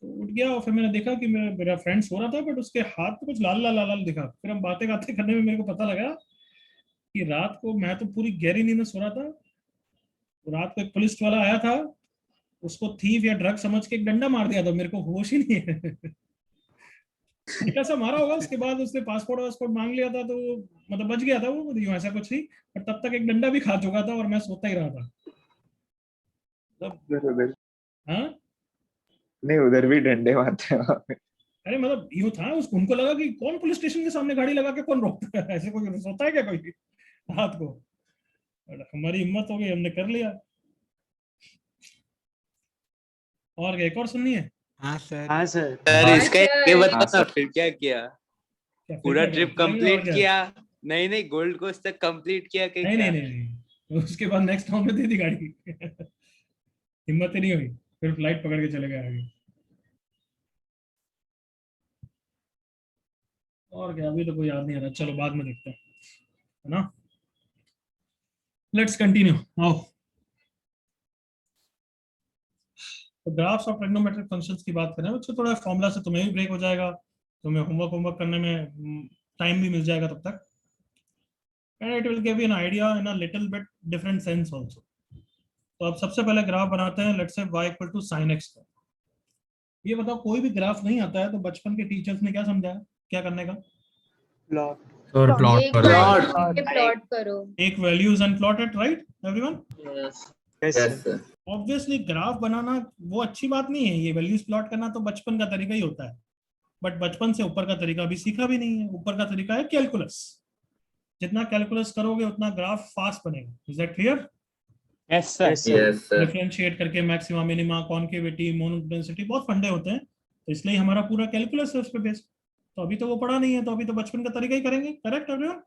तो उठ गया और फिर मैंने देखा कि मेरा फ्रेंड सो रहा था बट उसके हाथ पे कुछ लाल लाल लाल लाल दिखा। फिर हम बातें बातें करने में मेरे को पता लगा कि रात को मैं तो पूरी गहरी नींद में सो रहा था। तो रात को एक पुलिस वाला आया था, उसको थीव या ड्रग समझ के एक डंडा मार दिया था, मेरे को होश ही नहीं है। कैसा मारा होगा, उसके बाद उसने पासपोर्ट मांग लिया था, तो मतलब बच गया था वो, यूं ऐसा कुछ नहीं। पर तब तक एक डंडा भी खा चुका था और मैं सोता ही रहा था। उधर हाँ नहीं, उधर भी डंडे मारते हैं वहाँ पे। अरे मतलब यूं था, उनको लगा कि कौन पुलिस स्टेशन के सामने गाड़ी लगा के कौन रोकता है, ऐसे कोई सोता है क्या कोई रात को? हमारी हिम्मत हो गई, हमने कर लिया। और एक और सुननी है? हाँ सर। हाँ सर। सर इसका ये हाँ, बताओ ना सर। फिर क्या किया? क्या फिर पूरा क्या ट्रिप करें? कंप्लीट और क्या? किया? नहीं गोल्ड कोस्ट तक कंप्लीट किया कि नहीं क्या? नहीं नहीं नहीं, उसके बाद नेक्स्ट टाउन में दे दी गाड़ी। हिम्मत ही नहीं हुई, फिर फ्लाइट पकड़ के चले गए आगे। और क्या, अभी तो कोई याद नहीं आ रहा, चलो बाद में देखते हैं, है ना? Let's continue. आओ, तो ग्राफ्स और ट्रिग्नोमेट्रिक फंक्शंस की बात करें बच्चों, थोड़ा फॉर्मूला से तुम्हें भी ब्रेक हो जाएगा, तुम्हें होमवर्क करने में टाइम भी मिल जाएगा तब तक, and it will give you an idea in a little bit different sense also. तो अब सबसे पहले ग्राफ बनाते हैं, let's say y equal to sin x का। ये बताओ, कोई भी ग्राफ नहीं आता है तो बचपन के टीचर्स ने क्या समझाया, क्या करने का? और प्लॉट एक करो। प्लॉट करो। एक values and plot it, right everyone? Yes sir. Obviously graph बनाना वो अच्छी बात नहीं है, ये वैल्यूज प्लॉट करना तो बचपन का तरीका ही होता है, बट बचपन से ऊपर का तरीका अभी सीखा भी नहीं है। ऊपर का तरीका है कैलकुलस। जितना कैलकुलस करोगे उतना ग्राफ फास्ट बनेगा। Is that clear? Yes sir. Yes sir. Differentiate करके मैक्सिमा मिनिमा कॉन्केविटी मोनोडेंसिटी बहुत फंडे होते हैं, तो इसलिए हमारा पूरा कैलकुलस है उस पे बेस्ड। तो अभी तो वो पढ़ा नहीं है, तो अभी तो बचपन का तरीका ही करेंगे। Correct everyone?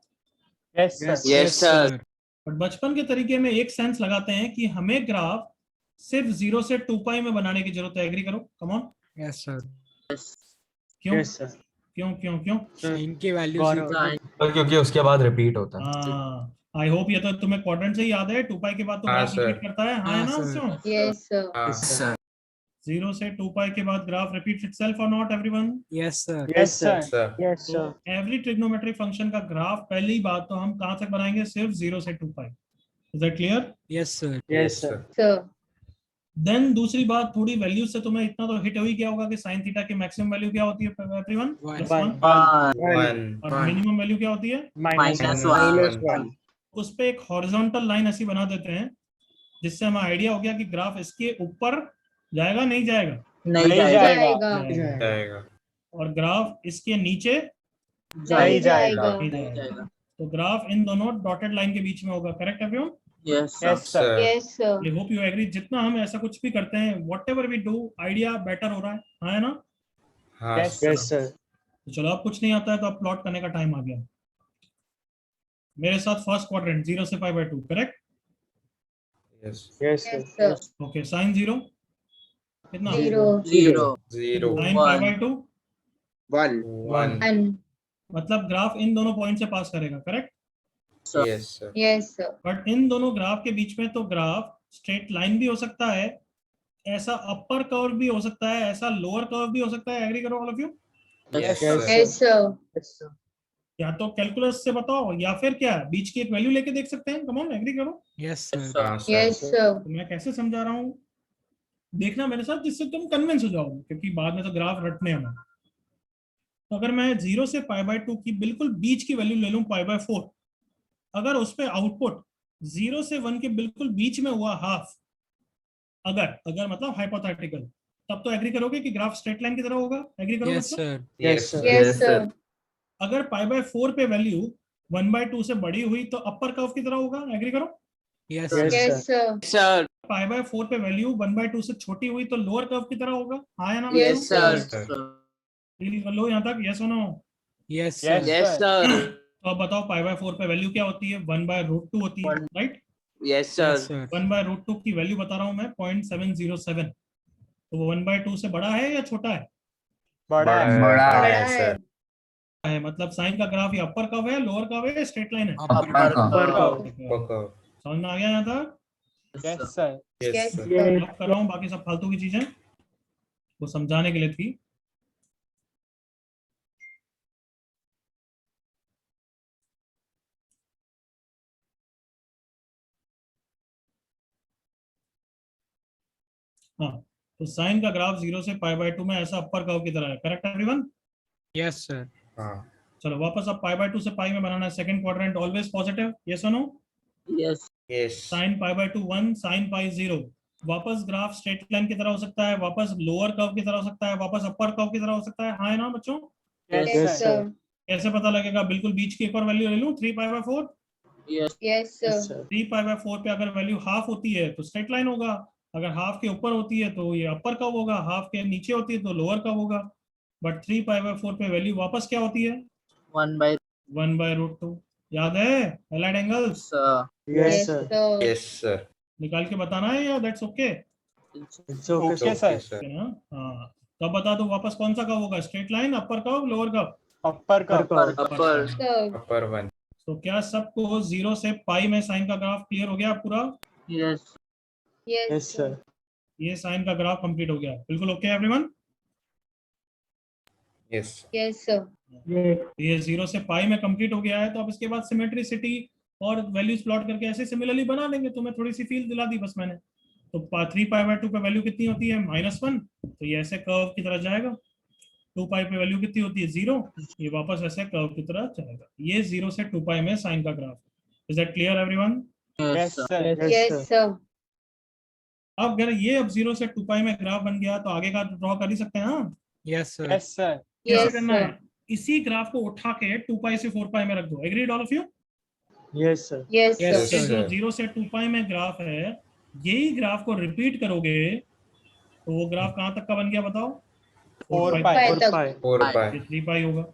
Yes sir. Yes sir. But बचपन के तरीके में एक सेंस लगाते हैं कि हमें ग्राफ सिर्फ 0 से 2 पाई में बनाने की जरूरत है। एग्री करो, कम ऑन। Yes, sir. क्यों Yes, sir. क्यों क्यों क्यों? Sin की वैल्यू और क्योंकि उसके बाद रिपीट होता है। हाँ, आई होप ये तो तुम्हें क्वाड्रेंट से ही याद है। 2 पाई के बाद तो हाँ, ग्राफ sir. रिपीट करता है। हाँ है ना हाँ, बच्चों? Yes, sir. हाँ, sir. 0 से 2 पाई के बाद ग्राफ रिपीट्स इटसेल्फ और not everyone? Yes, sir. Yes, sir. sir. Yes, तो एवरी ट्रिग्नोमेट्रिक फंक्शन का ग्राफ पहली बात तो हम कहां तक बनाएंगे? सिर्फ 0 से 2 pi. Is that clear? Yes, sir. Yes, sir. Sir. Then दूसरी बात, थोड़ी वैल्यू से तुम्हें इतना तो हिट हुई क्या होगा कि sin थीटा की मैक्सिमम वैल्यू क्या होती है एवरीवन? One. One. और मिनिमम वैल्यू क्या होती है? Minus one. उस पे एक हॉरिजॉन्टल लाइन ऐसी बना देते हैं जिससे हमें आइडिया हो गया कि ग्राफ इसके ऊपर जाएगा नहीं जाएगा, नहीं जाएगा जाएगा. और ग्राफ इसके नीचे नहीं जाएगा नहीं जाएगा। तो ग्राफ इन दोनों डॉटेड लाइन के बीच में होगा। Correct everyone? Yes, Yes, sir. Yes, sir. I hope you agree. जितना हम ऐसा कुछ भी करते हैं, whatever we do, idea better हो रहा है। हाँ है ना? हाँ, Yes, sir. तो चलो, अब कुछ नहीं आता है तो अब प्लॉट करने का टाइम आ गया। मेरे साथ फर्स्ट क्वाड्रेंट 0 से pi by 2। Correct? Yes. Yes, sir. Yes, sir. Okay, sine 0 कितना? 0. Zero. Sine pi by 2 One. One. And मतलब ग्राफ इन दोनों पॉइंट से पास करेगा। Correct? Yes, sir. yes, sir. But इन दोनों ग्राफ के बीच में तो ग्राफ स्ट्रेट लाइन भी हो सकता है, ऐसा अपर कर्व भी हो सकता है, ऐसा लोअर कर्व भी हो सकता है। एग्री करो all of you? Yes, Yes, sir. Yes, sir. Yes, sir. या तो कैलकुलस से बताओ या फिर क्या बीच की एक वैल्यू लेके देख सकते हैं। कम ऑन, एग्री करो। Yes, sir. हाँ, sir. Yes, sir. तो मैं कैसे समझा रहा हूँ, देखना मेरे साथ, जिससे तुम कन्विंस हो जाओगे, क्योंकि बाद में तो ग्राफ रटने हमें। तो अगर मैं 0 से पाई बाय 2 की बिल्कुल बीच की वैल्यू ले लूं पाई बाय 4, अगर उस पे आउटपुट 0 से 1 के बिल्कुल बीच में हुआ हाफ, अगर मतलब हाइपोथेटिकल, तब तो एग्री करोगे कि ग्राफ स्ट्रेट लाइन की तरह होगा। एग्री करोगे? Yes, sir. Yes, sir. Yes, sir. अगर पाई बाय 4 पे वैल्यू 1/2 से बड़ी हुई तो अपर कर्व की तरह होगा। एग्री करो? Yes, sir. Yes, Yes, sir. Sir. Pi by 4 पे वैल्यू 1/2 से छोटी हुई तो लोअर कर्व की तरह होगा। हाँ है ना? Yes, Yes, sir. sir. Feel कर लो यहाँ तक, यस और no? Yes, sir. Yes, Yes, sir. तो अब बताओ, पाई बाय 4 पे वैल्यू क्या होती है? 1/√2 होती है, right? Yes, sir. Yes, sir. 1/√2 की वैल्यू बता रहा हूँ मैं, 0.707। तो वो 1/2 से बड़ा है या छोटा है? बड़ा है. बड़ा बड़ा है, है. sir. है मतलब साइन का ग्राफ ये अपर कर्व है, लोअर कर्व है, स्ट्रेट लाइन है? Upper Upper curve. Upper. समझ में आ गया यहाँ तक? Yes, sir. Yes, Yes, sir. sir. अब कर रहा हूँ, बाकी सब फालतू की चीजें वो समझाने के लिए थी। हाँ, तो साइन का ग्राफ 0 से पाई बाय 2 में ऐसा अपर कर्व की तरह है। Correct everyone? Yes, sir. हाँ. चलो वापस अब पाई बाय 2 से पाई में बनाना है। Second quadrant always positive, yes और no? Yes. Yes. Sine pi by 2 1, sine pi 0। वापस ग्राफ स्ट्रेट लाइन की तरह हो सकता है, वापस लोअर कर्व की तरह हो सकता है, वापस अपर कर्व की तरह हो सकता है। हाँ है ना बच्चों? Yes, Yes, sir. sir. कैसे पता लगेगा? बिल्कुल बीच की एक और वैल्यू ले लूं, 3 pi by 4। Yes. Yes, sir. Yes, sir. 3 pi by 4 पे अगर वैल्यू हाफ होती है तो स्ट्रेट लाइन होगा, अगर हाफ के ऊपर होती है तो ये अपर कर्व होगा, हाफ के नीचे होती है तो लोअर कर्व होगा। बट 3 पाई बाय 4 पे वैल्यू वापस क्या होती है? 1/2. याद है? Allied angles Sir. Yes, Yes, sir. sir. Yes, sir. निकाल के बताना है या that's okay? It's okay, Okay, sir. sir. ना? हाँ, तो अब बता दो वापस कौन सा कर्व होगा? Straight line, upper curve, lower curve? Upper curve. Upper. Sir. Upper one. तो क्या सबको 0 से पाई में साइन का ग्राफ क्लियर हो गया पूरा? Yes. Yes, Yes, sir. ये साइन का ग्राफ कंप्लीट हो गया। बिल्कुल okay everyone? Yes. Yes, sir. ये 0 से पाई में कंप्लीट हो गया है। तो अब इसके बाद सिमेट्रिसिटी और वैल्यूज प्लॉट करके ऐसे सिमिलरली बना देंगे। तुम्हें थोड़ी सी फील दिला दी बस मैंने। तो 3 पाई बाय 2 पे वैल्यू कितनी होती है? -1। तो ये ऐसे कर्व की तरह जाएगा। 2 पाई पे वैल्यू कितनी होती है? 0। ये वापस ऐसे कर्व की तरह जाएगा। ये 0 से 2 पाई में साइन का graph. Is that clear everyone? Yes, sir. Yes, sir. अब अगर ये अब 0 से 2 पाई में ग्राफ बन गया तो आगे का ड्रॉ कर ही सकते हैं। हाँ, Yes, sir. Yes, sir. कैसे Yes, करना sir. है? इसी ग्राफ को उठा के 2 पाई से 4 पाई में रख दो। Agreed all of you? Yes, sir. Yes, Yes, sir. ये जो sir. 0 से 2 पाई में ग्राफ है, यही ग्राफ को रिपीट करोगे तो वो ग्राफ कहाँ तक का बन गया बताओ? 4 4 pi. Pi 4 तक. pi. 4 pi. 3 पाई होगा।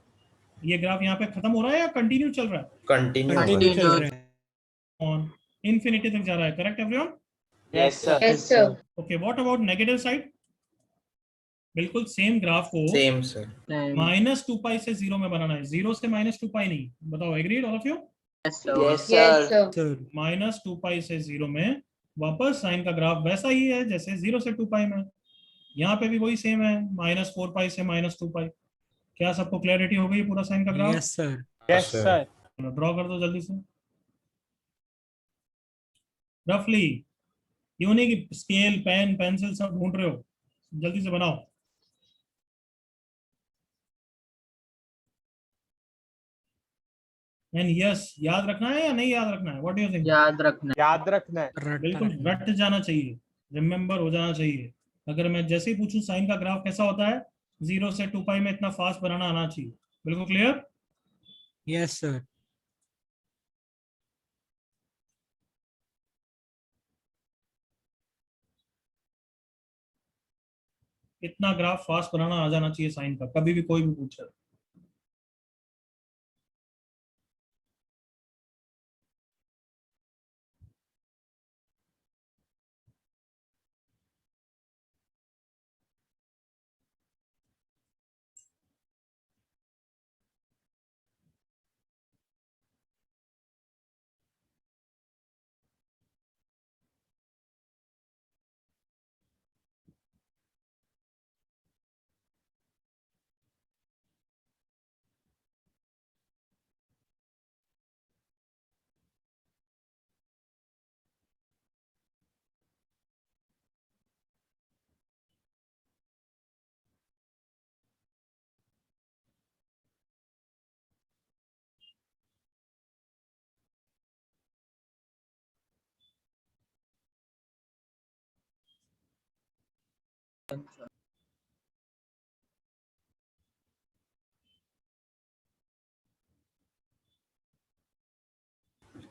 ये ग्राफ यहाँ पे खत्म हो रहा है या कंटिन्यू चल रहा है? Continue. Continue चल रहे हैं. ऑन इन्फिनिटी तक जा रहा है, correct everyone? Yes, sir. Yes, sir. Okay, what about negative side? बिल्कुल सेम ग्राफ को Same, sir. माइनस 2 पाई से 0 में बनाना है, 0 से माइनस 2 पाई नहीं। बताओ, agreed all of you? Yes, sir. Yes, sir. Sir. Minus 2 pi से 0 में वापस साइन का ग्राफ वैसा ही है जैसे 0 से 2 पाई में। यहाँ पे भी वही सेम है, माइनस 4 पाई से माइनस 2 पाई। क्या सबको क्लैरिटी हो गई पूरा साइन का graph? Yes, sir. Yes, sir. Draw कर दो जल्दी से। रफली यूं नहीं कि स्केल पेन पेंसिल सब ढूंढ रहे हो, जल्दी से बनाओ। एंड यस, याद रखना है या नहीं याद रखना है? What do you think? याद रखना है। याद रखना है। रट्टा बिल्कुल रखना। रट जाना चाहिए, रिमेम्बर हो जाना चाहिए। अगर मैं जैसे ही पूछूं साइन का ग्राफ कैसा होता है, 0 से 2 पाई में इतना फास्ट बनाना आना चाहिए। बिल्कुल क्लियर? Yes, sir. इतना ग्राफ फास्ट बनाना आ जाना चाहिए साइन का, कभी भी कोई भी पूछे।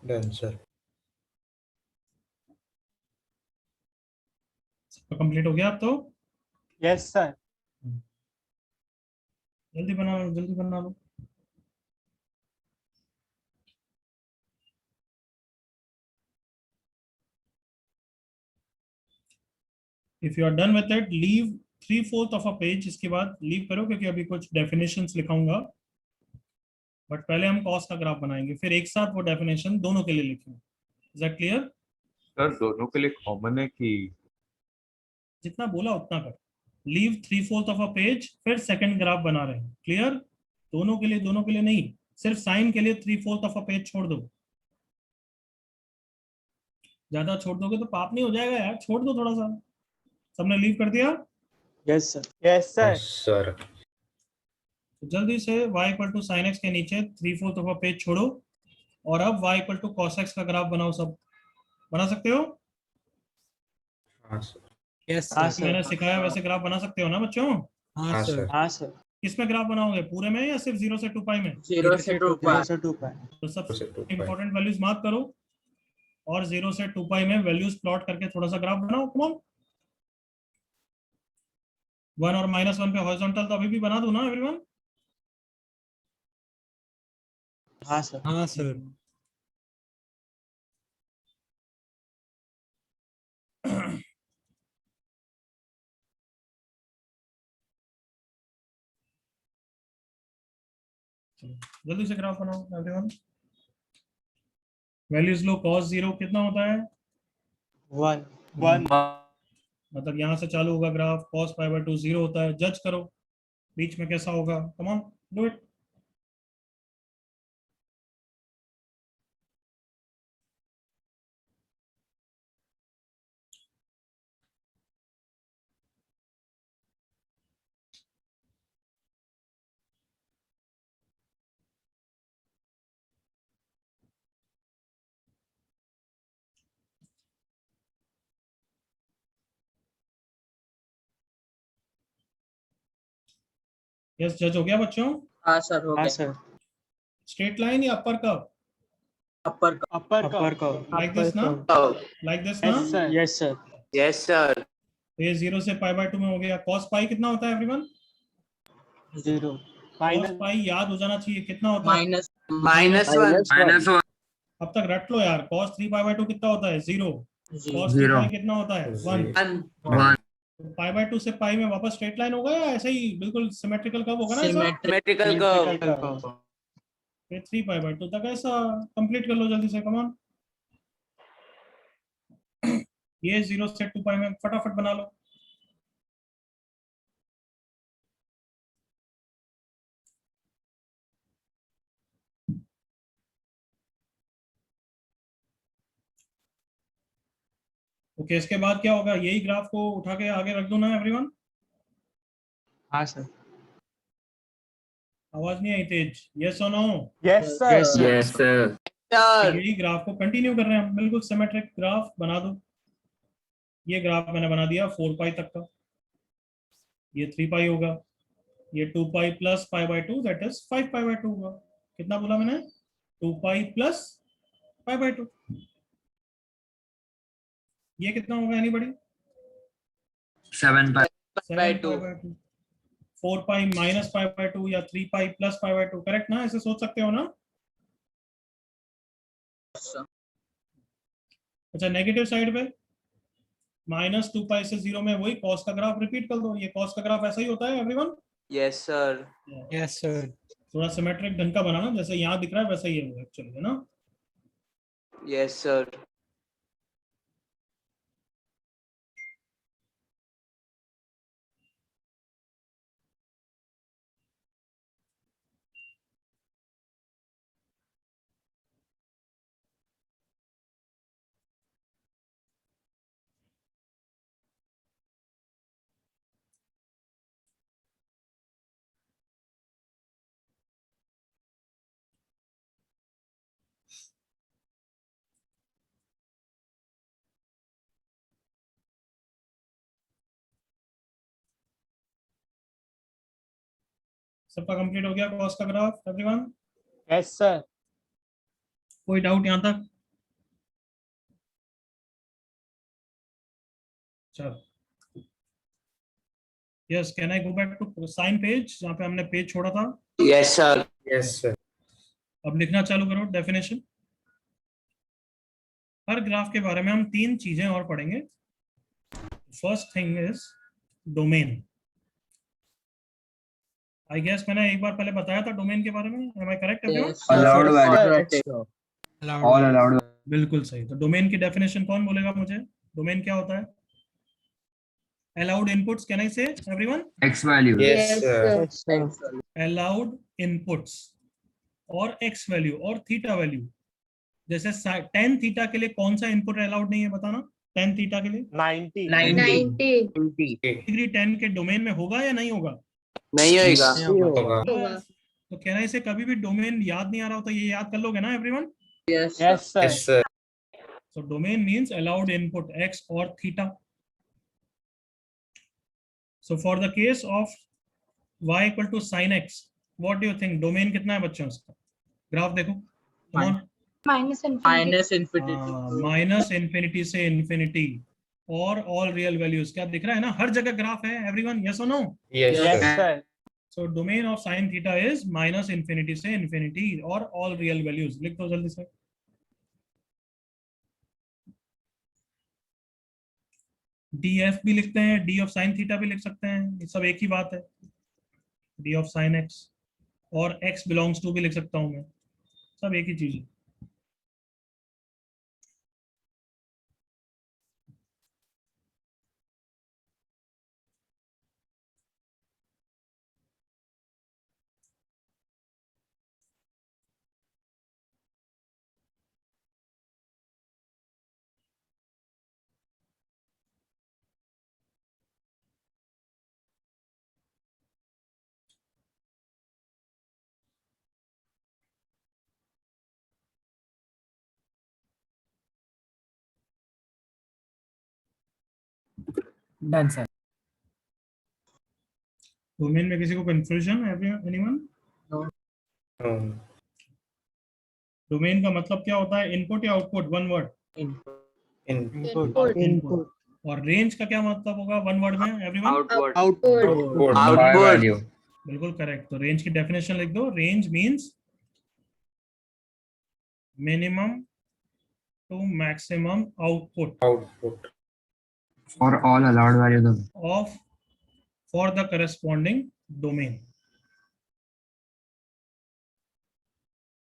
Done, sir. कंप्लीट हो गया अब तो? Yes, sir. जल्दी बना लो, जल्दी बना लो। If you are done with it, leave 3/4 of a page. इसके बाद लीव करो क्योंकि अभी कुछ डेफिनेशंस लिखाऊंगा, बट पहले हम कॉस का ग्राफ बनाएंगे, फिर एक साथ वो डेफिनेशन दोनों के लिए लिखेंगे। Is that clear? सर दोनों के लिए कॉमन है कि जितना बोला उतना कर। लीव 3/4 ऑफ अ पेज, फिर सेकंड ग्राफ बना रहे हैं। क्लियर? दोनों के लिए नहीं, सिर्फ साइन के लिए 3/4 ऑफ अ पेज छोड़ दो। ज्यादा छोड़ दोगे तो पाप नहीं हो जाएगा यार, छोड़ दो थोड़ा सा। सबने लीव कर दिया? Yes, sir. Yes, sir. Yes, sir. तो जल्दी से y equal to sine x के नीचे 3/4 ऑफ अ पेज छोड़ो, और अब y equal to cos x का ग्राफ बनाओ। सब बना सकते हो? हाँ, sir. Yes, हाँ, sir. sir. मैंने सिखाया वैसे ग्राफ बना सकते हो ना बच्चों? हाँ, हाँ, sir. sir. हाँ, sir. किसमें ग्राफ बनाओगे, पूरे में या सिर्फ 0 से 2 पाई में? 0 से 2 पाई। 0 से 2 पाई। तो 0 से 2 सबसे पाई। इंपॉर्टेंट वैल्यूज मार्क करो और 0 से 2 पाई में वैल्यूज प्लॉट करके थोड़ा सा ग्राफ बनाओ। कम ऑन, 1 और -1 पे हॉरिजॉन्टल तो अभी भी बना दूं ना एवरीवन? हाँ, sir. हाँ, sir. जल्दी से ग्राफ बनाओ एवरीवन। वैल्यूज लो। cos 0 कितना होता है? 1. 1. मतलब यहाँ से चालू होगा ग्राफ, cos π/2 0 होता है। जज करो बीच में कैसा होगा। Come on, do it. Yes, जज हो गया बच्चों? हाँ सर, हो हाँ, गया। sir. स्ट्रेट लाइन या upper curve? Upper Upper Upper curve. curve. Like this, na? Curve. Like this ना? Yes, sir. Yes, sir. Yes sir. तो ये 0 से π/2 में हो गया। cos π कितना होता है एवरीवन? 0. cos π याद हो जाना चाहिए, कितना होता है? -1। -1. अब तक रट लो यार, cos 3 pi by 2 कितना होता है? 0। cos 3 Zero. pi कितना होता है? 1। One. pi by 2 से pi में वापस स्ट्रेट लाइन होगा या ऐसे ही बिल्कुल सिमेट्रिकल कर्व होगा ना ऐसा? Symmetrical curve. फिर 3 pi by 2 तक ऐसा कंप्लीट कर लो जल्दी से, कम ऑन। ये 0 से 2 pi में फटाफट बना लो। ओके, इसके बाद क्या होगा? यही ग्राफ को उठा के आगे रख दो ना एवरीवन। हाँ सर। आवाज नहीं आई तेज, यस और no? Yes, sir. Yes, sir. यही ग्राफ को कंटिन्यू कर रहे हैं हम, बिल्कुल सिमेट्रिक ग्राफ बना दो। ये ग्राफ मैंने बना दिया 4 पाई तक का, ये 3 पाई होगा, ये 2 पाई plus pi by 2 that is 5 pi by 2 होगा। कितना बोला मैंने? 2 पाई प्लस पाई बाय 2। ये कितना होगा anybody? 7 pi. 7 by pi 2. By 2। 4 pi minus pi by 2 या 3 pi plus pi by 2, correct ना? ऐसे सोच सकते हो ना? अच्छा, नेगेटिव साइड पे माइनस 2 पाई से 0 में वही कॉस का ग्राफ रिपीट कर दो। ये कॉस का ग्राफ ऐसा ही होता है everyone. Yes, sir. Yes, sir. थोड़ा सिमेट्रिक ढंग का बनाना, जैसे यहाँ दिख रहा है वैसा ही है वो एक्चुअली, है ना? Yes, sir. सबका कंप्लीट हो गया कॉस का ग्राफ एवरीवन? Yes, sir. कोई डाउट यहाँ तक? चलो, yes, can I go back to sine page जहाँ पे हमने पेज छोड़ा था? Yes, sir. Yes, sir. अब लिखना चालू करो डेफिनेशन। हर ग्राफ के बारे में हम 3 चीजें और पढ़ेंगे। First thing is domain. I guess मैंने एक बार पहले बताया था डोमेन के बारे में, am I correct everyone? Allowed value. Correct, sir. All allowed. बिल्कुल सही। तो डोमेन की डेफिनेशन कौन बोलेगा मुझे? डोमेन क्या होता है? अलाउड इनपुट्स, कैन आई से everyone? X value. Yes, Yes, sir. sir. Yes, sir. Allowed inputs और एक्स वैल्यू और थीटा वैल्यू। जैसे tan थीटा के लिए कौन सा इनपुट अलाउड नहीं है बताना? tan थीटा के लिए 90. 90 डिग्री 10 के डोमेन में होगा या नहीं होगा? नहीं होएगा। होगा. होगा। तो कहना इसे कभी भी डोमेन याद नहीं आ रहा हो तो ये याद कर लोगे ना everyone? Yes. Yes, sir. Yes, sir. So domain means allowed input x or theta. So for the case of y equal to sin x, what do you think? Domain कितना है बच्चों इसका? ग्राफ देखो। Come on. minus infinity. Minus infinity से infinity और all real values. क्या दिख रहा है ना? हर जगह ग्राफ है एवरीवन, यस और no? Yes, Yes, sir. sir. So domain of sin theta is minus infinity से इन्फिनिटी और ऑल रियल वैल्यूज। लिख दो जल्दी से। df भी लिखते हैं, d ऑफ sin थीटा भी लिख सकते हैं, ये सब एक ही बात है। d ऑफ sin x और x बिलोंग्स टू भी लिख सकता हूं मैं, सब एक ही चीज है। Done, sir. डोमेन में किसी को कंफ्यूजन है? एनीवन? No. डोमेन का मतलब क्या होता है? इनपुट या output? One word. Input. Input. और रेंज का क्या मतलब होगा वन वर्ड में everyone? Outward. Output. Output. By Output. value. बिल्कुल करेक्ट। तो रेंज की डेफिनेशन लिख दो। Range means minimum to maximum output Output. For all allowed variables. of for the corresponding domain.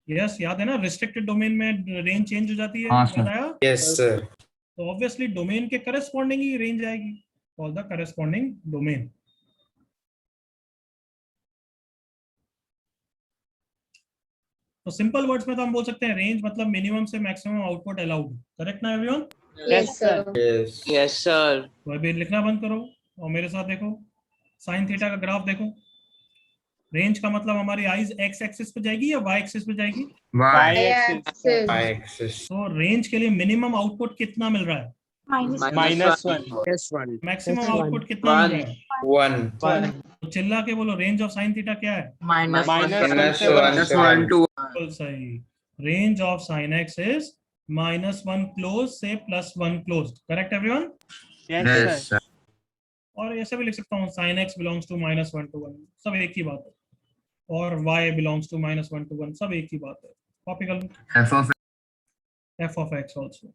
Yes, याद है ना, restricted domain में range change हो जाती है, हाँ, sir. याद आया? Yes, sir. तो obviously domain के corresponding ही range आएगी for the corresponding domain. तो सिंपल वर्ड्स में तो हम बोल सकते हैं रेंज मतलब मिनिमम से मैक्सिमम आउटपुट अलाउड. करेक्ट ना everyone? Yes, sir. Yes. Yes, sir. तो अभी लिखना बंद करो और मेरे साथ देखो. साइन थीटा का ग्राफ देखो. रेंज का मतलब हमारी आईज एक्स एक्सिस पे जाएगी या वाई एक्सिस पे जाएगी? Y. Y-axis. Y-axis. तो रेंज के लिए मिनिमम आउटपुट कितना मिल रहा है? -1. मैक्सिमम आउटपुट कितना मिल रहा है? 1. तो चिल्ला के बोलो रेंज ऑफ साइन थीटा क्या है? Minus Minus 1 to 1. बिल्कुल सही. Range of sine x is -1 close से +1 close. Correct everyone? Yes, Yes, sir. sir. और ऐसे भी लिख सकता हूँ sine x belongs to -1 to 1, सब एक ही बात है. और y बिलोंग्स टू -1 to 1, सब एक ही बात है. कॉपी कर लो. F of f of x also.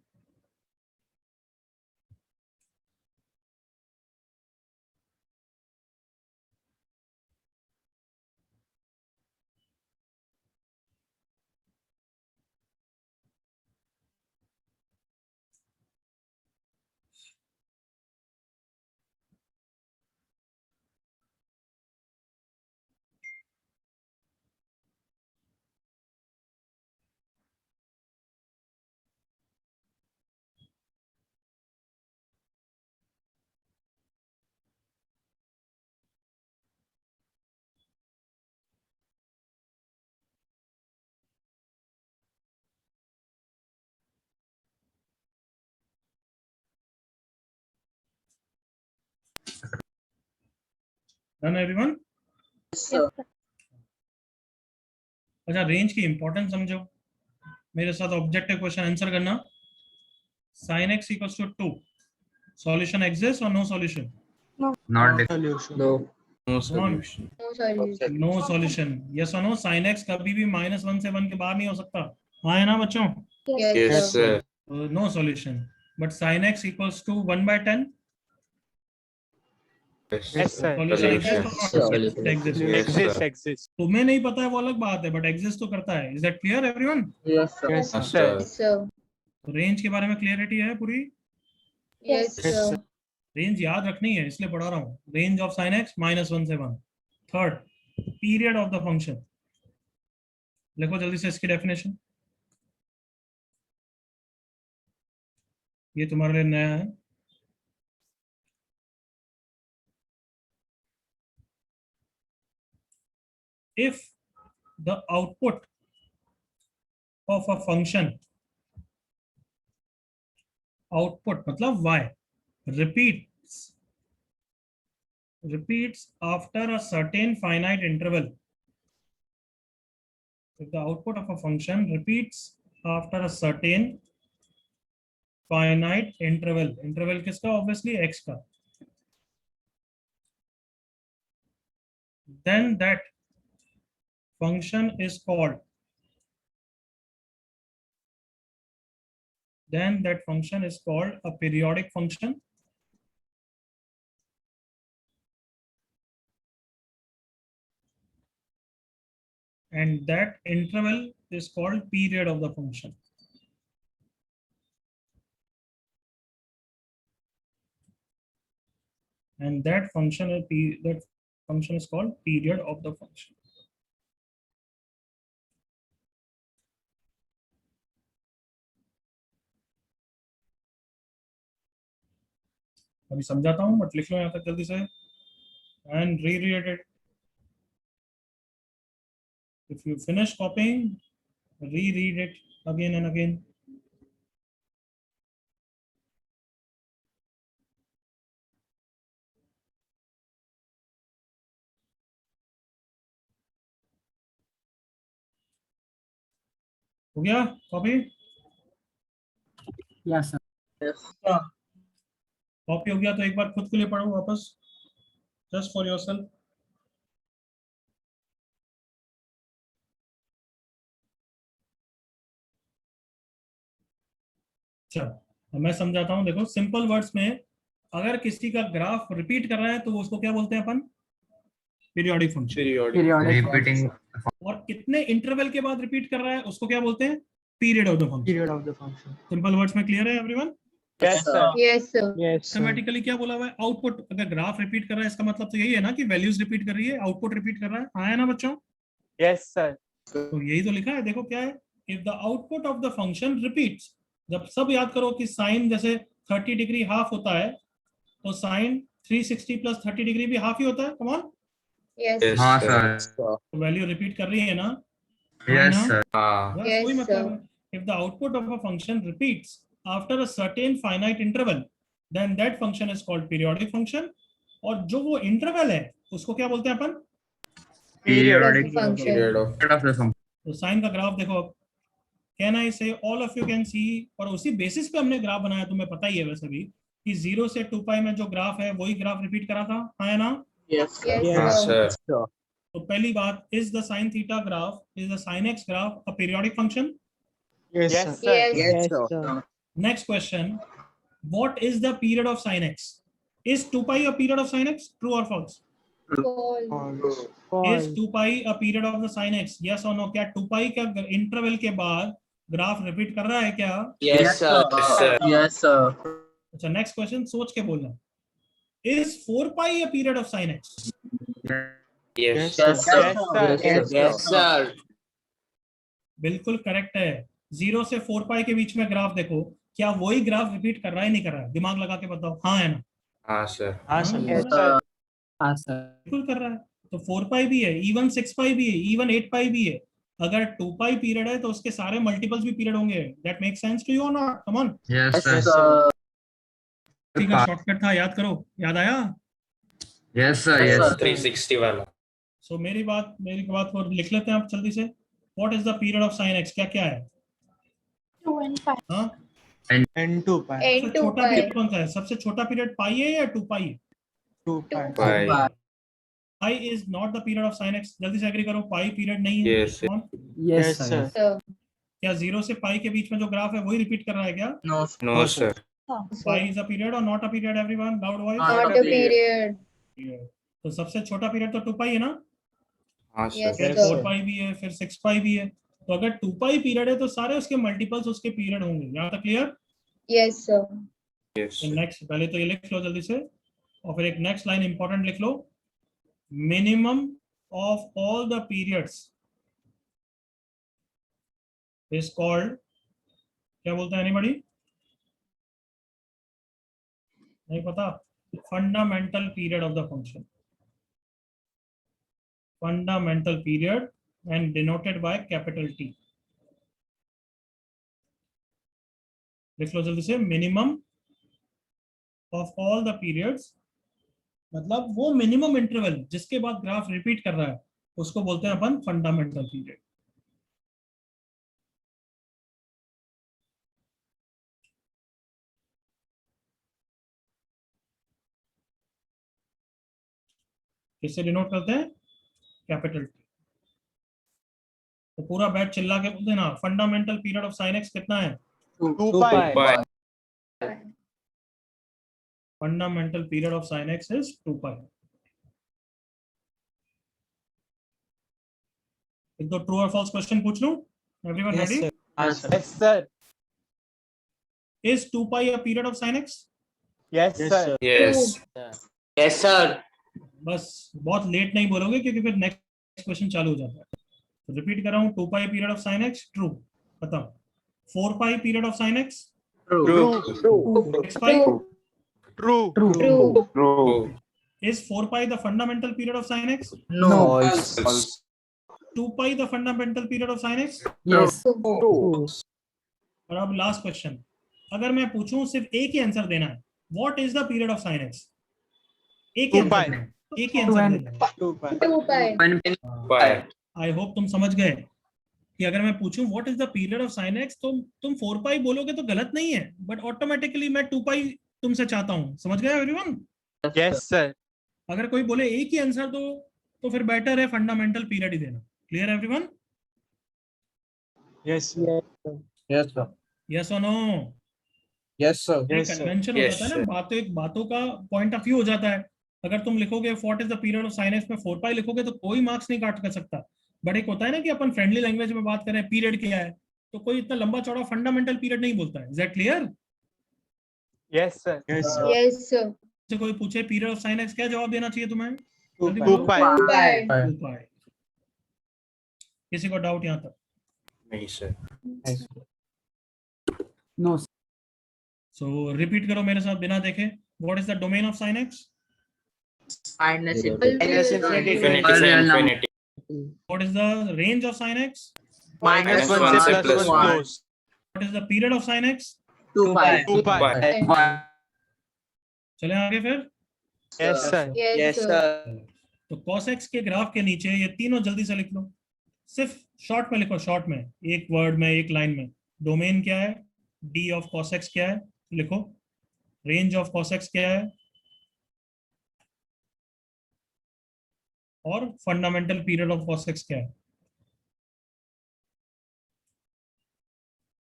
Done everyone? अच्छा, रेंज की इंपॉर्टेंस समझो. मेरे साथ ऑब्जेक्टिव क्वेश्चन आंसर करना. sin x equals to 2. Solution exists or no solution? not Solution. No. No solution. No solution. No solution. Yes or no? sin x कभी भी -1 से 1 के बाहर नहीं हो सकता. हाँ है ना बच्चों? Yes, sir. No solution. But sin x equals to 1/10. Yes, sir. Solution exists or not? Solution. Exists. Yes, Exists, sir. exists. तुम्हें नहीं पता है वो अलग बात है, बट एग्जिस्ट तो करता है. Is that clear everyone? Yes, sir. Yes, Yes, sir. sir. So, range के बारे में क्लियरिटी है पूरी. yes, Yes, sir. sir. Range याद रखनी है इसलिए पढ़ा रहा हूँ. रेंज ऑफ sin x -1 से 1. Third, period of the function. लिखो जल्दी से इसकी डेफिनेशन. ये तुम्हारे लिए नया है. If the output of a function, output मतलब y, repeats after a certain finite interval. If the output of a function repeats after a certain finite interval किसका? Obviously x का. Then that function is called a periodic function. And that interval is called period of the function. And that function is called period of the function. अभी समझाता हूँ, but लिख लो यहाँ तक जल्दी से and reread it. If you finish copying, reread it again and again. हो गया कॉपी? Yes, sir. कॉपी हो गया तो एक बार खुद के लिए पढ़ो वापस, जस्ट फॉर योरसेल्फ. चलो अब मैं समझाता हूँ। देखो सिंपल वर्ड्स में अगर किसी का ग्राफ रिपीट कर रहा है तो वो उसको क्या बोलते हैं अपन? Periodic function. Periodic. Repeating. और कितने इंटरवल के बाद रिपीट कर रहा है उसको क्या बोलते हैं? Period of the function. Simple words में क्लियर है everyone? Yes, sir. Yes, sir. Yes, sir. Systematically क्या बोला हुआ है? आउटपुट। अगर ग्राफ रिपीट कर रहा है इसका मतलब तो यही है ना कि वैल्यूज रिपीट कर रही है, आउटपुट रिपीट कर रहा है। हाँ है ना बच्चों? Yes, sir. तो यही तो लिखा है। देखो क्या है, if the output of the function repeats. जब सब याद करो कि साइन जैसे 30 डिग्री हाफ होता है तो साइन 360 प्लस 30 डिग्री भी हाफ ही होता है। कम ऑन, Yes. Yes, हाँ sir. sir. वैल्यू रिपीट कर रही है ना? Yes sir. हाँ. बस Yes, वही मतलब sir. है। If the output of a function repeats after a certain finite interval, then that function is called periodic function. और जो वो इंटरवल है उसको क्या बोलते हैं अपन? Periodic Function. Period of. of the function. तो साइन का ग्राफ देखो। कैन आई से all of you can see, और उसी बेसिस पे हमने ग्राफ बनाया, तुम्हें पता ही है वैसे भी कि 0 से 2 पाई में जो ग्राफ है वही ग्राफ रिपीट करा था। हाँ है ना? Yes, हाँ, sir. sir. तो पहली बात, is the sine theta graph, is the sine x graph a periodic function? Yes, sir. Yes. sir. Next question, what is the period of sin x? Is 2 pi a period of sin x? True or false? False. Is 2 pi a period of the sin x? Yes or no? क्या 2 pi का interval के बाद graph repeat कर रहा है क्या? Yes, sir. Yes, sir. Yes, sir. अच्छा next question सोच के बोलना। Is 4 pi a period of sin x? Yes. Yes, sir. Yes, sir. Yes, sir. बिल्कुल करेक्ट है। 0 से 4 पाई के बीच में ग्राफ देखो, क्या वही ग्राफ रिपीट कर रहा है नहीं कर रहा है? दिमाग लगा के बताओ। हाँ है ना? हाँ, sir. हाँ, sir. हाँ, Yes, sir. बिल्कुल कर रहा है। तो 4 पाई भी है, इवन 6 पाई भी है, इवन 8 पाई भी है। अगर 2 पाई पीरियड है तो उसके सारे मल्टीपल्स भी पीरियड होंगे। That make sense to you or not? Come on, Yes sir. Yes, sir. इसी का शॉर्टकट था, याद करो। याद आया? Yes sir. Yes, Yes. sir. 360 वाला. सो मेरी बात को लिख लेते हैं आप जल्दी से। What is the period of sine x? क्या क्या है? 2 and 5. हाँ, And 2 pi. And सबसे 2 छोटा pi. पीरियड कौन सा है? सबसे छोटा पीरियड पाई है या 2 पाई है? 2 pi. Pi. Pi is not the period of sine x. जल्दी से एग्री करो, पाई पीरियड नहीं है। Yes, sir. Come on. Yes, sir. Sir. क्या 0 से पाई के बीच में जो ग्राफ है वही रिपीट कर रहा है क्या? No, No, sir. Pi is a period or not a period? Everyone loud voice. Not a period. तो सबसे छोटा पीरियड तो 2 पाई है ना? हाँ, Yes, sir. फिर sir. 4 पाई भी है, फिर 6 पाई भी है। तो अगर 2 पाई पीरियड है तो सारे उसके मल्टीपल्स उसके पीरियड होंगे। यहाँ तक clear? Yes, sir. Yes, sir. Next, पहले तो ये लिख लो जल्दी से, और फिर एक नेक्स्ट लाइन इंपॉर्टेंट लिख लो। Minimum of all the periods is called, क्या बोलते हैं? एनीबॉडी? नहीं पता? Fundamental period of the function. Fundamental period and denoted by capital T. लिख लो जल्दी से, minimum of all the periods, मतलब वो मिनिमम इंटरवल जिसके बाद ग्राफ रिपीट कर रहा है उसको बोलते हैं अपन फंडामेंटल पीरियड। किससे डिनोट करते हैं? Capital T. तो पूरा बैच चिल्ला के बोल देना, fundamental period of sine x कितना है? 2 pi. Pi. Fundamental period of sine x is 2 पाई। एक दो ट्रू और फॉल्स क्वेश्चन पूछ लूं? Everyone Yes, ready? sir. Yes, sir. Yes, sir. Is 2 pi a period of sine x? Yes, sir. Yes. Yes, sir. बस बहुत late नहीं बोलोगे क्योंकि फिर नेक्स्ट क्वेश्चन चालू हो जाता है। तो रिपीट कर रहा हूं, 2 pi period of sine x true. बताओ। 4 pi period of sine x? True. 6 pi? True. True. True. Is 4 pi the fundamental period of sin x? No. False. 2 pi the fundamental period of sin x? Yes. और अब last question, अगर मैं पूछूं सिर्फ एक ही answer देना है, what is the period of sine x? एक ही 2 pi. आंसर देना है, एक ही आंसर देना है। 2 pi. 2 pi. Pi. I hope तुम समझ गए कि अगर मैं पूछूं what is the period of sine x तो तुम 4 पाई बोलोगे तो गलत नहीं है, बट ऑटोमेटिकली मैं 2 पाई तुमसे चाहता हूं। समझ गए एवरीवन? Yes, sir. अगर कोई बोले एक ही आंसर दो तो फिर बेटर है फंडामेंटल पीरियड ही देना। Clear everyone? Yes, sir. Yes, sir. Yes और नो? Yes, sir. कन्वेंशन हो Yes, जाता है ना, sir. बातों का पॉइंट ऑफ व्यू हो जाता है। अगर तुम लिखोगे what is the period of sine x में 4 पाई लिखोगे तो कोई मार्क्स नहीं काट कर सकता। बट एक होता है ना कि अपन फ्रेंडली लैंग्वेज में बात करें, पीरियड क्या है, तो कोई इतना लंबा चौड़ा फंडामेंटल पीरियड नहीं बोलता है। Is that clear? Yes, sir. Yes, sir. से कोई पूछे पीरियड ऑफ साइन एक्स, क्या जवाब देना चाहिए तुम्हें? 2 pi. 2 pi. 2 पाई। किसी को डाउट यहाँ तक? नहीं सर। No. सो रिपीट करो मेरे साथ बिना देखे। What is the domain of sine x? Minus Minus infinity. Infinity से Real number. infinity. What is the range of sin x? Minus 1 1 से से plus plus 1 1. close. What is the period of sin x? 2 pi. 2 pi. चले आगे फिर। Yes, sir. Yes, sir. तो cos x के graph के नीचे ये तीनों जल्दी से लिख लो, सिर्फ शॉर्ट में लिखो, शॉर्ट में, एक वर्ड में, एक लाइन में। डोमेन क्या है? d ऑफ cos x क्या है? लिखो। रेंज ऑफ cos x क्या है? और fundamental period of cos x क्या है?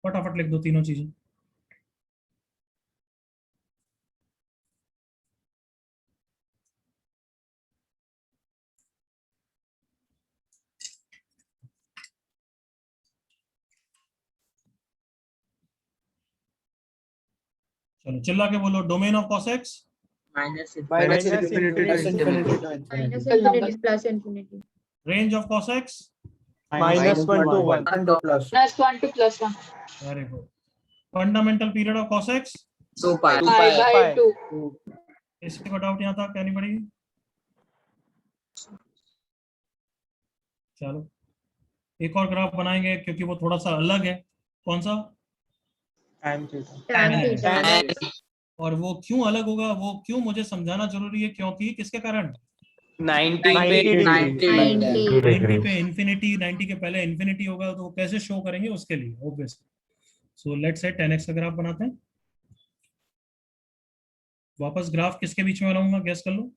फटाफट लिख दो तीनों चीजें। चलो चिल्ला के बोलो। Domain of cos x, Minus Minus infinity. infinity to infinity. Minus infinity plus infinity. Range of cos x, Minus 1 to 1. Plus 1 to plus 1. Very good. Fundamental period of cos x, 2 pi. Pi by 2. इसके doubt यहाँ तक कहनी पड़ेगी। चलो एक और graph बनाएंगे क्योंकि वो थोड़ा सा अलग है। कौन सा? Tan theta. Tan theta. और वो क्यों अलग होगा, वो क्यों मुझे समझाना जरूरी है, क्योंकि किसके कारण? 90 90 पे 90. 90 पे इंफिनिटी, 90 के पहले इंफिनिटी होगा तो वो कैसे शो करेंगे उसके लिए obviously. So let's say 10x का ग्राफ बनाते हैं। वापस ग्राफ किसके बीच में बनाऊंगा, गेस कर लो।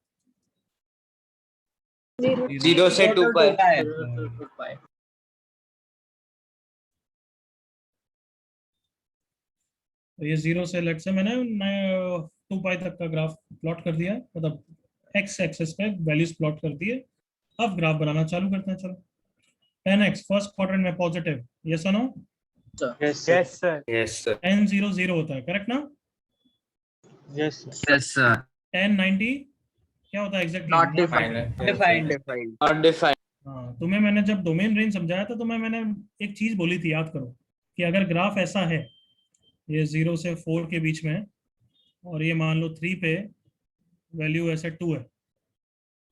0 से 2 pi. 2 pi. तो ये 0 से लेट्स से मैंने 2 पाई तक का ग्राफ प्लॉट कर दिया, मतलब x एक्सिस पे वैल्यूज प्लॉट कर दिए। अब ग्राफ बनाना चालू करते हैं। चलो 10x फर्स्ट क्वाड्रेंट में पॉजिटिव, यस और no? Yes, sir. Yes sir. 10 0 0 होता है, करेक्ट ना? Yes, sir. Yes, sir. 10 90 क्या होता है exactly? Not defined. Minus- Not defined. हाँ, तुम्हें मैंने जब डोमेन रेंज समझाया था तो मैंने एक चीज बोली थी, याद करो, कि अगर ग्राफ ऐसा है, ये 0 से 4 के बीच में, और ये मान लो 3 पे वैल्यू ऐसे 2 है,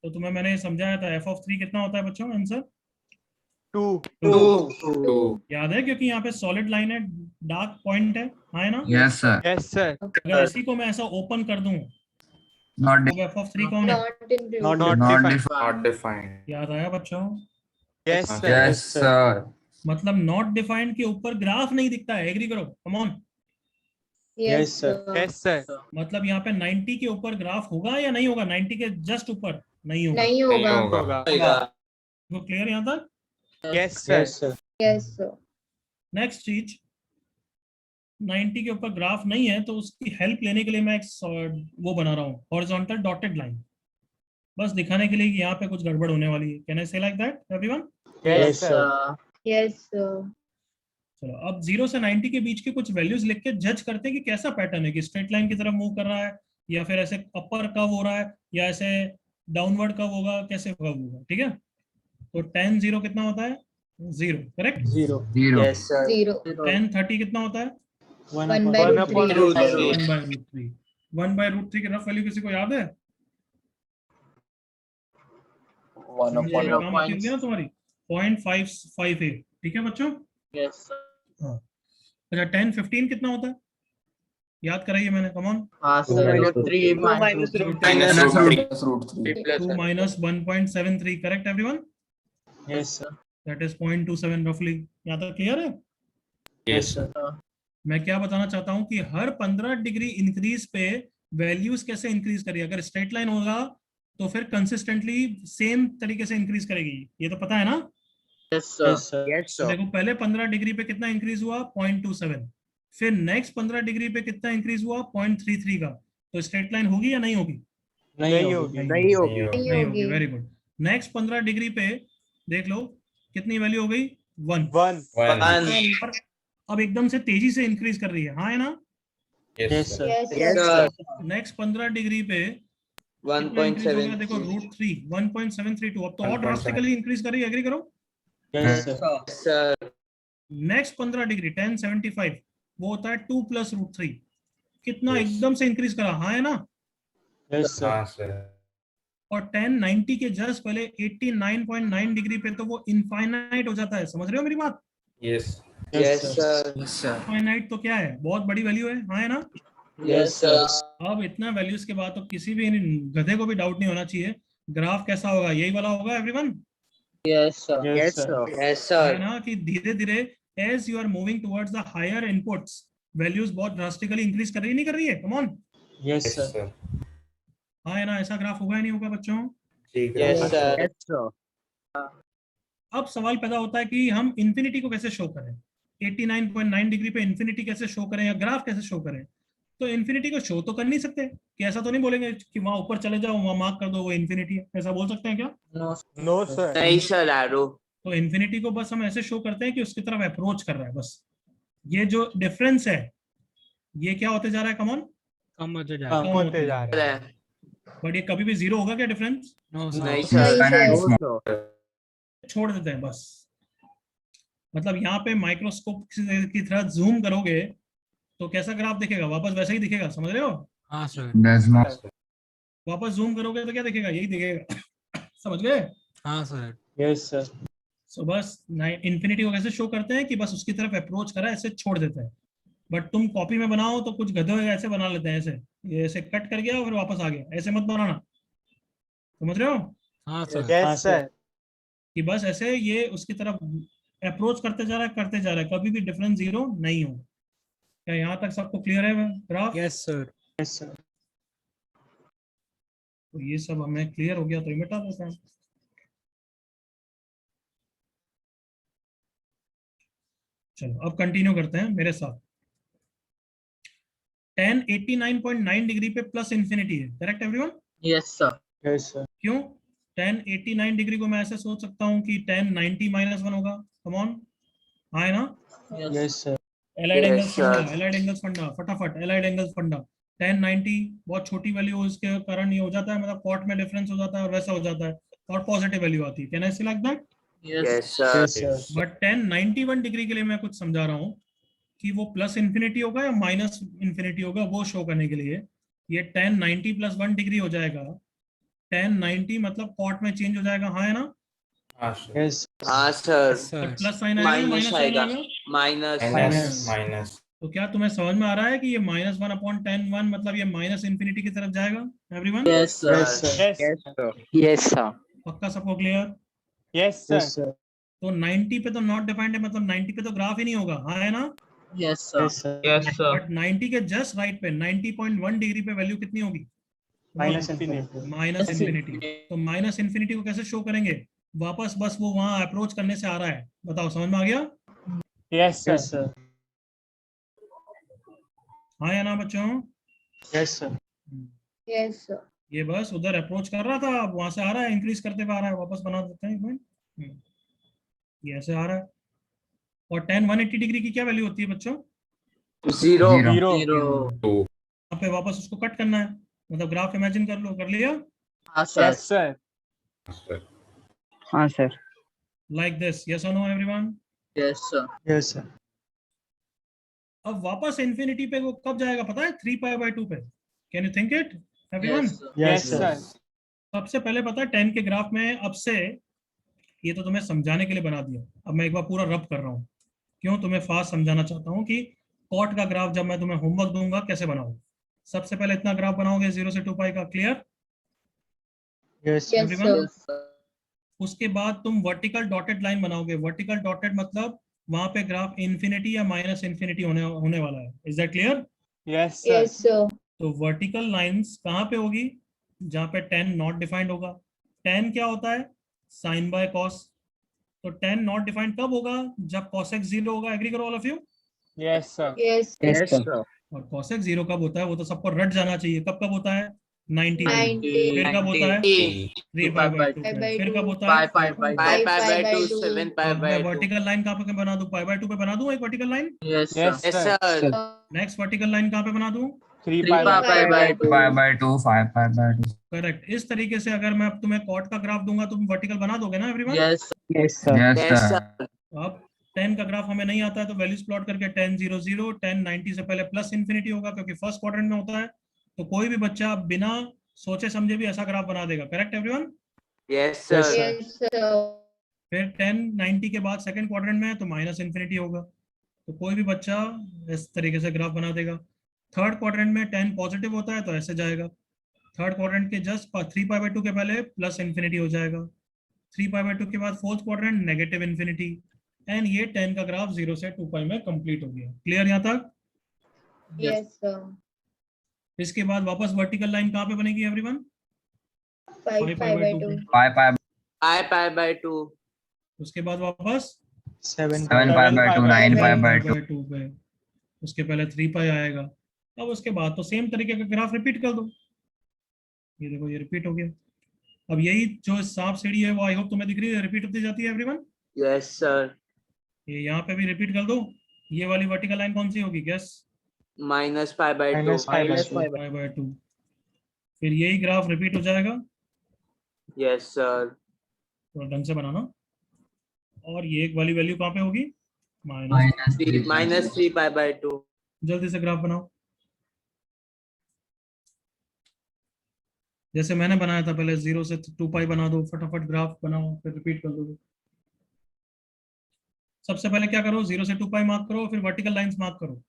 तो तुम्हें मैंने समझाया था f ऑफ 3 कितना होता है बच्चों? आंसर 2. 2. याद है? क्योंकि यहाँ पे सॉलिड लाइन है, डार्क पॉइंट है, हाँ है ना? Yes, sir. Yes, sir. अगर इसी को मैं ऐसा ओपन कर दूं Not तो f ऑफ 3 कौन है? Not in blue. Not not defined. defined. Not defined. याद आया बच्चों? Yes, sir. Yes, sir. मतलब नॉट डिफाइंड के ऊपर ग्राफ नहीं दिखता है, एग्री करो, कम on. Yes, sir. Yes, sir. मतलब यहाँ पे 90 के ऊपर ग्राफ होगा या नहीं होगा? 90 के जस्ट ऊपर नहीं होगा। नहीं नहीं होगा. होगा। वो क्लियर यहाँ तक? Yes, sir. Yes, sir. Next चीज, 90 के ऊपर ग्राफ नहीं है तो उसकी हेल्प लेने के लिए मैं एक वो बना रहा हूँ, हॉरिजॉन्टल डॉटेड लाइन, बस दिखाने के लिए कि यहाँ पे कुछ गड़बड़ होने वाली है। कैन आई से like that everyone? Yes, sir. Yes, sir. चलो अब 0 से 90 के बीच के कुछ वैल्यूज लिख के जज करते हैं कि कैसा पैटर्न है, कि स्ट्रेट लाइन की तरफ मूव कर रहा है, या फिर ऐसे अपर कव हो रहा है, या ऐसे डाउनवर्ड कव होगा, कैसे कव होगा, ठीक है? तो 10 0 कितना होता है? 0, करेक्ट? 0. Zero. Yes, sir. 0. 10 30 कितना होता है? 1 1 by upon root 3. 1 by root 3. 1 by root 3 की रफ वैल्यू किसी को याद है? 1 ये upon काम की होगी ना तुम्हारी 0.558, ठीक है बच्चों? Yes, sir. अच्छा 10 15 कितना होता है? याद कराइए मैंने, come on. Sir. Root 3 minus root 3. Minus root 3. 2 minus 1.73, correct everyone? Yes, sir. That is 0.27 रफली। यहाँ तक क्लियर है? Yes sir. मैं क्या बताना चाहता हूँ कि हर 15 डिग्री इंक्रीज पे वैल्यूज कैसे इंक्रीज करिए। अगर स्ट्रेट लाइन होगा तो फिर कंसिस्टेंटली सेम तरीके से इंक्रीज करेगी, ये तो पता है ना? Yes, sir. Yes, sir. Yes, तो देखो पहले 15 डिग्री पे कितना इंक्रीज हुआ? 0.27, फिर नेक्स्ट 15 डिग्री पे कितना इंक्रीज हुआ 0.33 का, तो स्ट्रेट लाइन होगी या नहीं होगी? नहीं होगी। नहीं होगी। नहीं होगी, वेरी गुड। नेक्स्ट 15 डिग्री पे देख लो कितनी वैल्यू हो गई 1, 1 और अब एकदम से तेजी से इंक्रीज कर रही है, हाँ है ना? Yes sir Yes, Yes, sir. sir. Next 15 degree पे कितना increase हो गया? 1.7. देखो √3 1.732, अब तो और ड्रास्टिकली इंक्रीज कर रही है, एग्री करो? Yes sir Yes, sir. Next 15 degree 1075 वो होता है 2 + √3, कितना एकदम से इंक्रीज करा, हाँ है ना? यस सर और 1090 के जस्ट पहले 89.9 डिग्री पे तो वो इनफाइनाइट हो जाता है, समझ रहे हो मेरी बात? Yes, sir. इनफाइनाइट तो क्या है, बहुत बड़ी वैल्यू है, हाँ है ना? Yes, sir. अब इतना वैल्यूज के बाद तो किसी भी गधे को भी डाउट नहीं होना चाहिए, ग्राफ कैसा होगा, यही वाला होगा everyone, Yes, sir. Yes sir Yes, है sir. ना? कि धीरे धीरे as you are moving towards the higher inputs values बहुत ड्रास्टिकली इंक्रीज कर रही है, नहीं कर रही है? कम ऑन, यस सर हाँ है ना? ऐसा ग्राफ होगा या नहीं होगा बच्चों? Yes, sir. अब सवाल पैदा होता है कि हम इंफिनिटी को कैसे शो करें, 89.9 डिग्री पे इंफिनिटी कैसे शो करें या ग्राफ कैसे शो करें? तो इंफिनिटी को शो तो कर नहीं सकते, कि ऐसा तो नहीं बोलेंगे कि वहां ऊपर चले जाओ वहां मार्क कर दो वो इंफिनिटी है, ऐसा बोल सकते हैं क्या? नो सर नहीं sir, arrow. तो इंफिनिटी को बस हम ऐसे शो करते हैं कि उसकी तरफ अप्रोच कर रहा है, बस ये जो डिफरेंस है ये क्या होते जा रहा है, कम ऑन, कम होते जा कम होते जा रहा है। बट ये कभी भी जीरो होगा क्या डिफरेंस? नहीं sir. sir. छोड़ देते हैं बस, मतलब यहाँ पे माइक्रोस्कोप की तरह जूम करोगे तो कैसा ग्राफ दिखेगा, वापस वैसा ही दिखेगा, समझ रहे हो? हाँ सर does not वापस जूम करोगे तो क्या दिखेगा, यही दिखेगा समझ गए? हाँ सर यस सर। सो बस इंफिनिटी को कैसे शो करते हैं कि बस उसकी तरफ अप्रोच करा ऐसे छोड़ देते हैं, बट तुम कॉपी में बनाओ तो कुछ गधे ऐसे बना लेते हैं, ऐसे ये ऐसे कट कर गया और फिर वापस आ गया, ऐसे मत बनाना, समझ रहे हो? हाँ सर यस सर, कि बस ऐसे ये उसकी तरफ अप्रोच करते जा रहा है, कभी भी डिफरेंस जीरो नहीं हो। क्या यहाँ तक सबको क्लियर है graph? Yes sir yes sir. तो ये सब हमें क्लियर हो गया तो ये मिटा देते हैं। चलो अब कंटिन्यू करते हैं मेरे साथ। 1089.9 डिग्री पे प्लस इंफिनिटी है, correct everyone? Yes, sir. Yes sir. क्यों 1089 डिग्री को मैं ऐसे सोच सकता हूँ कि 1090 - 1 होगा, कम ऑन, हाँ है ना? Yes, sir. Allied Yes, angles sir. फंडा, एलाइड एंगल्स फंडा, फटाफट एलाइड एंगल्स फंडा। 1090 बहुत छोटी वैल्यू इसके कारण ये हो जाता है, मतलब कॉट में डिफरेंस हो जाता है और वैसा हो जाता है और पॉजिटिव वैल्यू आती है, कैन आई से like that? Yes, sir. But 1091 degree के लिए मैं कुछ समझा रहा हूँ कि वो प्लस इंफिनिटी होगा या माइनस इंफिनिटी होगा, वो शो करने के लिए ये 1090 + 1 डिग्री हो जाएगा। 1090 मतलब कॉट में चेंज हो जाएगा, हाँ है ना? हाँ sir. सर प्लस साइन आएगा, माइनस माइनस साइन आएगा. आएगा। माइनस. तो क्या तुम्हें समझ में आ रहा है कि ये -1/10 मतलब ये माइनस इंफिनिटी की तरफ जाएगा everyone? Yes, sir. Yes, sir. पक्का सबको क्लियर? यस सर तो 90 पे तो नॉट डिफाइंड है, मतलब 90 पे तो ग्राफ ही नहीं होगा, हाँ है ना? Yes, sir. Yes, sir. But 90 के जस्ट राइट पे 90.1 डिग्री पे वैल्यू कितनी होगी? Minus infinity. तो माइनस इंफिनिटी को कैसे शो करेंगे? वापस बस वो वहां अप्रोच करने से आ रहा है, बताओ समझ में आ गया? यस सर हाँ या ना बच्चों? Yes sir Yes, sir. ये बस उधर अप्रोच कर रहा था, अब वहां से आ रहा है, इंक्रीज करते हुए आ रहा है, वापस बना देते हैं एक मिनट। ये ऐसे आ रहा है। और 10 180 डिग्री की क्या वैल्यू होती है बच्चों? Zero. Zero. यहाँ पे वापस उसको कट करना है, मतलब ग्राफ इमेजिन कर लो, कर लिया? हाँ sir. यस सर हाँ sir. लाइक दिस, यस और no everyone? Yes, sir. Yes sir अब वापस इंफिनिटी पे वो कब जाएगा पता है? 3π/2 पे। Can you think it everyone? Yes, sir. Yes sir सबसे पहले पता है 10 के ग्राफ में, अब से ये तो तुम्हें समझाने के लिए बना दिया, अब मैं एक बार पूरा रब कर रहा हूँ, क्यों तुम्हें फास्ट समझाना चाहता हूँ कि कॉट का ग्राफ जब मैं तुम्हें होमवर्क दूंगा कैसे बनाओ। सबसे पहले इतना ग्राफ बनाओगे 0 से 2π का, clear? Yes Yes, Everyone? sir. Yes, sir. उसके बाद तुम वर्टिकल डॉटेड लाइन बनाओगे। वर्टिकल डॉटेड मतलब वहां पे ग्राफ इंफिनिटी या माइनस इंफिनिटी होने वाला है। Is that clear? Yes Yes, sir sir. तो वर्टिकल लाइंस कहाँ पे होगी? जहाँ पे 10 नॉट डिफाइंड होगा। 10 क्या होता है? Sine by cos. तो 10 नॉट डिफाइंड कब होगा? जब cosec 0 होगा। एग्री करो all of you? Yes, sir. Yes. Yes, sir. और cosec 0 कब होता है? वो तो सबको रट जाना चाहिए। कब कब होता है? 90 पे। 90. फिर कब होता है? 3 पाई बाय 2 Pi पे। by फिर 2. कब होता है? pi by Pi by by 2, 2. 7 pi अब by मैं 2. वर्टिकल लाइन कहाँ पे बना दूं? पाई बाय 2 पे बना दूं एक vertical line? Yes, Yes, Yes, sir. sir. Next vertical line कहाँ पे बना दूं? 3 3 pi by pi by 2. 5/2, 5/2. Correct. इस तरीके से अगर मैं अब तुम्हें कॉट का ग्राफ दूंगा तो तुम वर्टिकल बना दोगे ना everyone? Yes, Yes, sir. Yes, yes, sir. sir. अब 10 का ग्राफ हमें नहीं आता है तो वैल्यूज प्लॉट करके 10 0 0 10 90 से पहले प्लस इन्फिनिटी होगा क्योंकि फर्स्ट क्वाड्रेंट में होता है। तो कोई भी बच्चा बिना सोचे समझे भी ऐसा ग्राफ बना देगा। Correct everyone? Yes, sir. Yes, sir. फिर 10 90 के बाद सेकंड क्वाड्रेंट में है तो माइनस इन्फिनिटी होगा। तो कोई भी बच्चा इस तरीके से ग्राफ बना देगा। थर्ड क्वाड्रेंट में 10 पॉजिटिव होता है तो ऐसे जाएगा। थर्ड क्वाड्रेंट के जस्ट 3 पाई बाय 2 के पहले प्लस इन्फिनिटी हो जाएगा। 3 पाई बाय 2 के बाद fourth quadrant negative infinity. And ये 10 का ग्राफ 0 से 2 पाई में कंप्लीट हो गया। क्लियर यहाँ तक? Yes, sir. इसके बाद वापस वर्टिकल लाइन कहाँ पे बनेगी everyone? 5 pi by 2. 5/2, I pi by 2. उसके बाद वापस 7 7/2, 9/2. 2 पे। उसके पहले 3 पाई आएगा। अब उसके बाद तो सेम तरीके का ग्राफ रिपीट कर दो। ये देखो ये रिपीट हो गया। अब यही जो सांप सीढ़ी है वो आई होप तुम्हें दिख रही है, रिपीट होती जाती है एवरीवन। Yes, sir. ये यहाँ पे भी रिपीट कर दो। ये वाली वर्टिकल लाइन कौन सी होगी? Guess. Minus pi by 2. minus pi by 2. Pi by 2। फिर यही ग्राफ रिपीट हो जाएगा। Yes, sir. थोड़ा ढंग से बनाना। और ये एक वाली वैल्यू कहाँ पे होगी? माइनस। Minus 3 pi by 2. जल्दी से ग्राफ बनाओ जैसे मैंने बनाया था पहले। 0 से 2 पाई बना दो, फटाफट ग्राफ बनाओ, फिर रिपीट कर दो। सबसे पहले क्या करो? 0 से 2 पाई मार्क करो, फिर वर्टिकल लाइंस मार्क करो।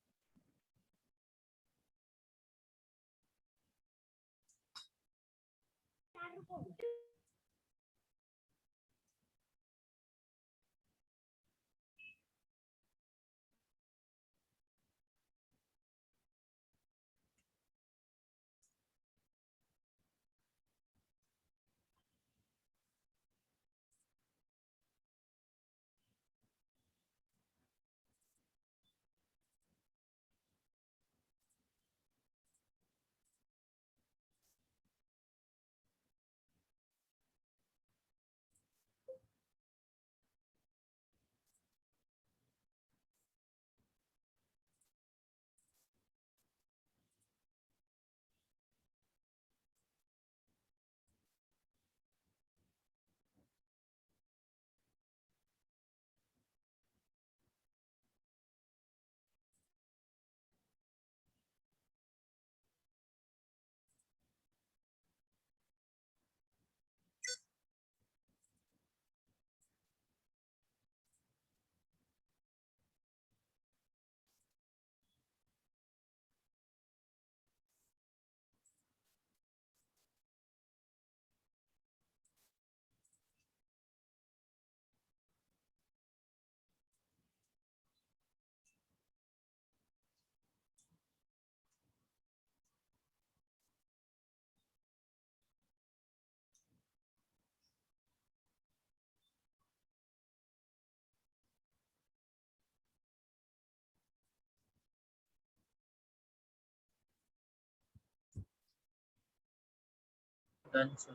Done, sir.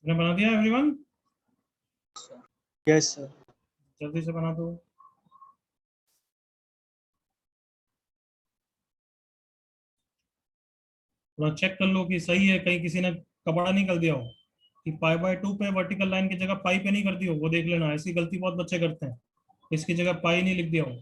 मैंने बना दिया एवरीवन? Yes, sir. जल्दी से बना दो। थोड़ा चेक कर लो कि सही है, कहीं किसी ने कपड़ा नहीं कर दिया हो कि पाई बाय 2 पे वर्टिकल लाइन की जगह पाई पे नहीं कर दी हो। वो देख लेना, ऐसी गलती बहुत बच्चे करते हैं। इसकी जगह पाई नहीं लिख दिया हो।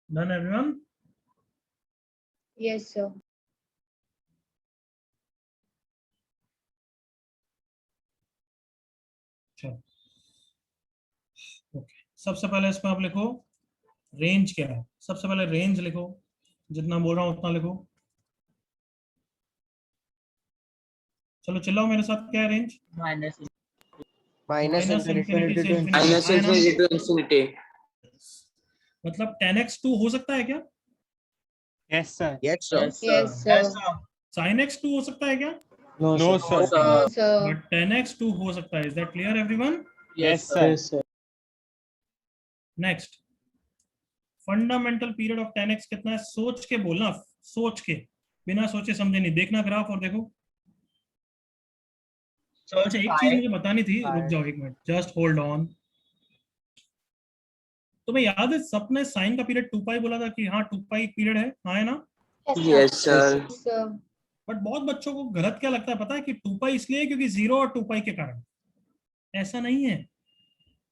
Done everyone? Yes, sir. चलो ओके, सबसे पहले इसमें आप लिखो रेंज क्या है। सबसे पहले रेंज लिखो, जितना बोल रहा हूं उतना लिखो। चलो चिल्लाओ मेरे साथ, क्या है range? Minus minus infinity to infinity minus से इन्फिनिटी infinity। To infinity. मतलब 10x2 हो सकता है क्या? Yes, sir. Yes, sir. Yes, sir. sin x2 हो सकता है क्या? No, sir. No, sir. But 10x2 हो सकता है। Is that clear everyone? Yes, sir. Yes, sir. Next, fundamental period of 10x कितना है? सोच के बोलना, सोच के, बिना सोचे समझे नहीं। देखना ग्राफ और देखो। अच्छा, एक चीज मुझे बतानी थी, रुक जाओ एक मिनट, जस्ट होल्ड ऑन। तुम्हें याद है सबने साइन का पीरियड 2 पाई बोला था कि हाँ 2 पाई पीरियड है, हाँ है ना? Yes sir. Yes, sir. But बहुत बच्चों को गलत क्या लगता है पता है कि 2 पाई इसलिए है क्योंकि 0 और 2 पाई के कारण। ऐसा नहीं है।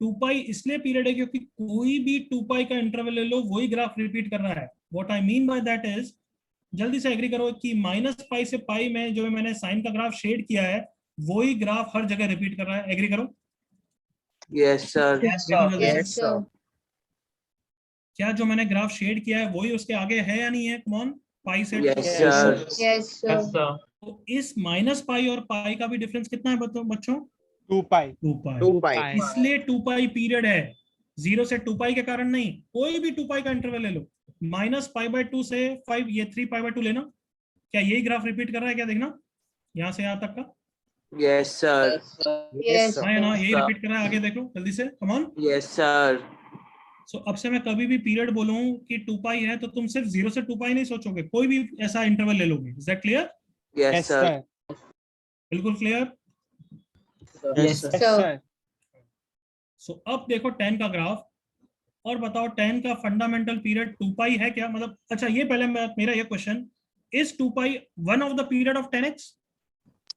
2 पाई इसलिए पीरियड है क्योंकि कोई भी 2 पाई का इंटरवल ले लो, वही ग्राफ रिपीट कर रहा है। What I mean by that is, जल्दी से एग्री करो कि -पाई से पाई में जो मैंने साइन का ग्राफ शेड किया है, वही ग्राफ हर जगह रिपीट कर रहा है। एग्री करो? Yes sir. देखो जल्दी से। Yes, sir. क्या जो मैंने ग्राफ शेड किया है वही उसके आगे है या नहीं है? कम ऑन, पाई से। Yes sir. Yes, sir. तो इस -पाई और पाई का भी डिफरेंस कितना है बच्चों? 2 pi. 2 पाई। 2 pi. इसलिए 2 पाई पीरियड है, 0 से 2 पाई के कारण नहीं। कोई भी 2 पाई का इंटरवल ले लो, -पाई/2 से 5, ये 3 पाई/2 लेना। क्या यही ग्राफ रिपीट कर रहा है क्या? देखना यहाँ से यहाँ तक का। Yes sir. Yes, हाँ है ना, यही sir. रिपीट कर रहा है। आगे देखो जल्दी से, come on. Yes sir. So अब से मैं कभी भी पीरियड बोलूं कि 2 पाई है तो तुम सिर्फ 0 से 2 पाई नहीं सोचोगे, कोई भी ऐसा इंटरवल ले लोगे। Is that clear? Yes sir. बिल्कुल क्लियर? Yes, sir. सो अब देखो 10 का ग्राफ और बताओ 10 का फंडामेंटल पीरियड 2 पाई है क्या? मतलब अच्छा, ये पहले मेरा ये question, is 2 pi one of the period of 10x?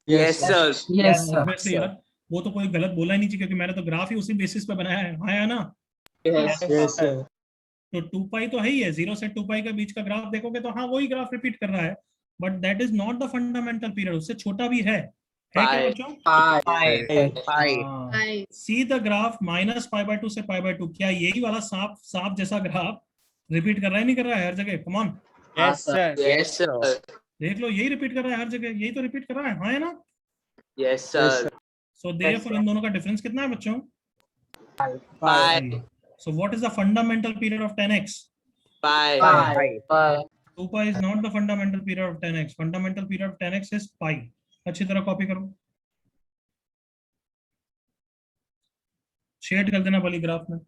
Yes sir. Yes, sir. Obviously यार, वो तो कोई गलत बोला ही नहीं चाहिए क्योंकि मैंने तो ग्राफ ही उसी बेसिस पे बनाया है। हाँ या ना? Yes, sir. तो 2 पाई तो है ही है, 0 से 2 पाई के बीच का ग्राफ देखोगे तो हाँ वही ग्राफ रिपीट कर रहा है, but that is not the fundamental period, उससे छोटा भी है क्या Pi. बच्चों? Pi. Pi. See the graph -पाई/2 से पाई/2। क्या यही वाला सांप जैसा ग्राफ रिपीट कर रहा है नहीं कर रहा है हर जगह? कम on, Yes, sir. Yes sir. देख लो, यही रिपीट कर रहा है हर जगह, यही तो रिपीट कर रहा है। हाँ है ना? Yes sir. So therefore in दोनों का डिफरेंस कितना है बच्चों? पाई। So what is the fundamental period of 10x? Pi. Pi. 2 pi is not the fundamental period of 10x. Fundamental period of 10x is pi. अच्छी तरह कॉपी करो, shade कर देना वाली ग्राफ में।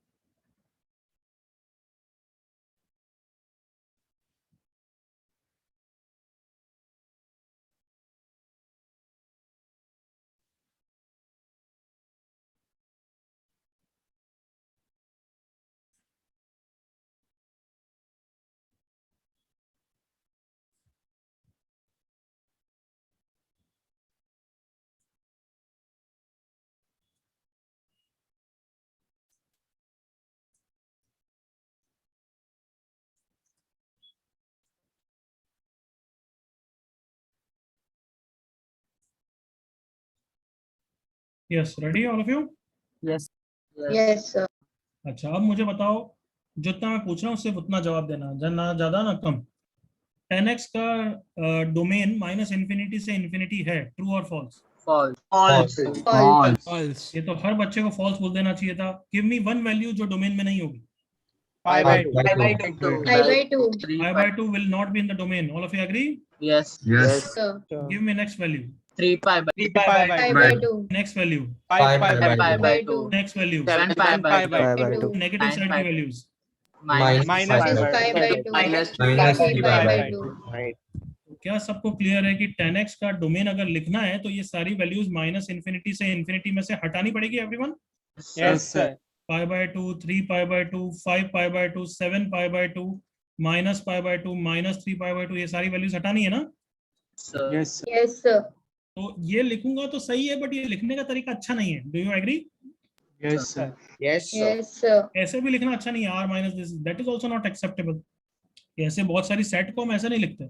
Yes, ready all of you? Yes. Yes, sir. अच्छा, अब मुझे बताओ, जितना मैं पूछ रहा हूँ सिर्फ उतना जवाब देना, ना ज्यादा ना कम। 10x का डोमेन -इन्फिनिटी से इन्फिनिटी है, ट्रू और फॉल्स? False. ये तो हर बच्चे को फॉल्स बोल देना चाहिए था। गिव मी वन वैल्यू जो डोमेन में नहीं होगी। Pi/2. Pi/2. I/2 will not be in the domain. All of you agree? Yes. Yes. Sir. Give me next value. 3 pi. Pi/2. Next value. 5 pi. Pi/2. Next value. 7 pi. Pi/2. Negative side की values. Minus This is pi. Pi/2. Minus Pi/2. क्या सबको clear है कि 10x का domain अगर लिखना है तो ये सारी वैल्यूज -इन्फिनिटी से इन्फिनिटी में से हटानी पड़ेगी everyone? Yes, sir. pi/2, 3 pi/2, 5 pi/2, 7 pi/2, -pi/2, -3 pi/2, ये सारी वैल्यूज हटानी है ना? Yes, sir. Yes, sir. तो ये लिखूंगा तो सही है, बट ये लिखने का तरीका अच्छा नहीं है। Do you agree? Yes, sir. Yes, sir. Yes, sir. ऐसे भी लिखना अच्छा नहीं है, r - this, that is also not acceptable. कि ऐसे बहुत सारी सेट को हम ऐसा नहीं लिखते,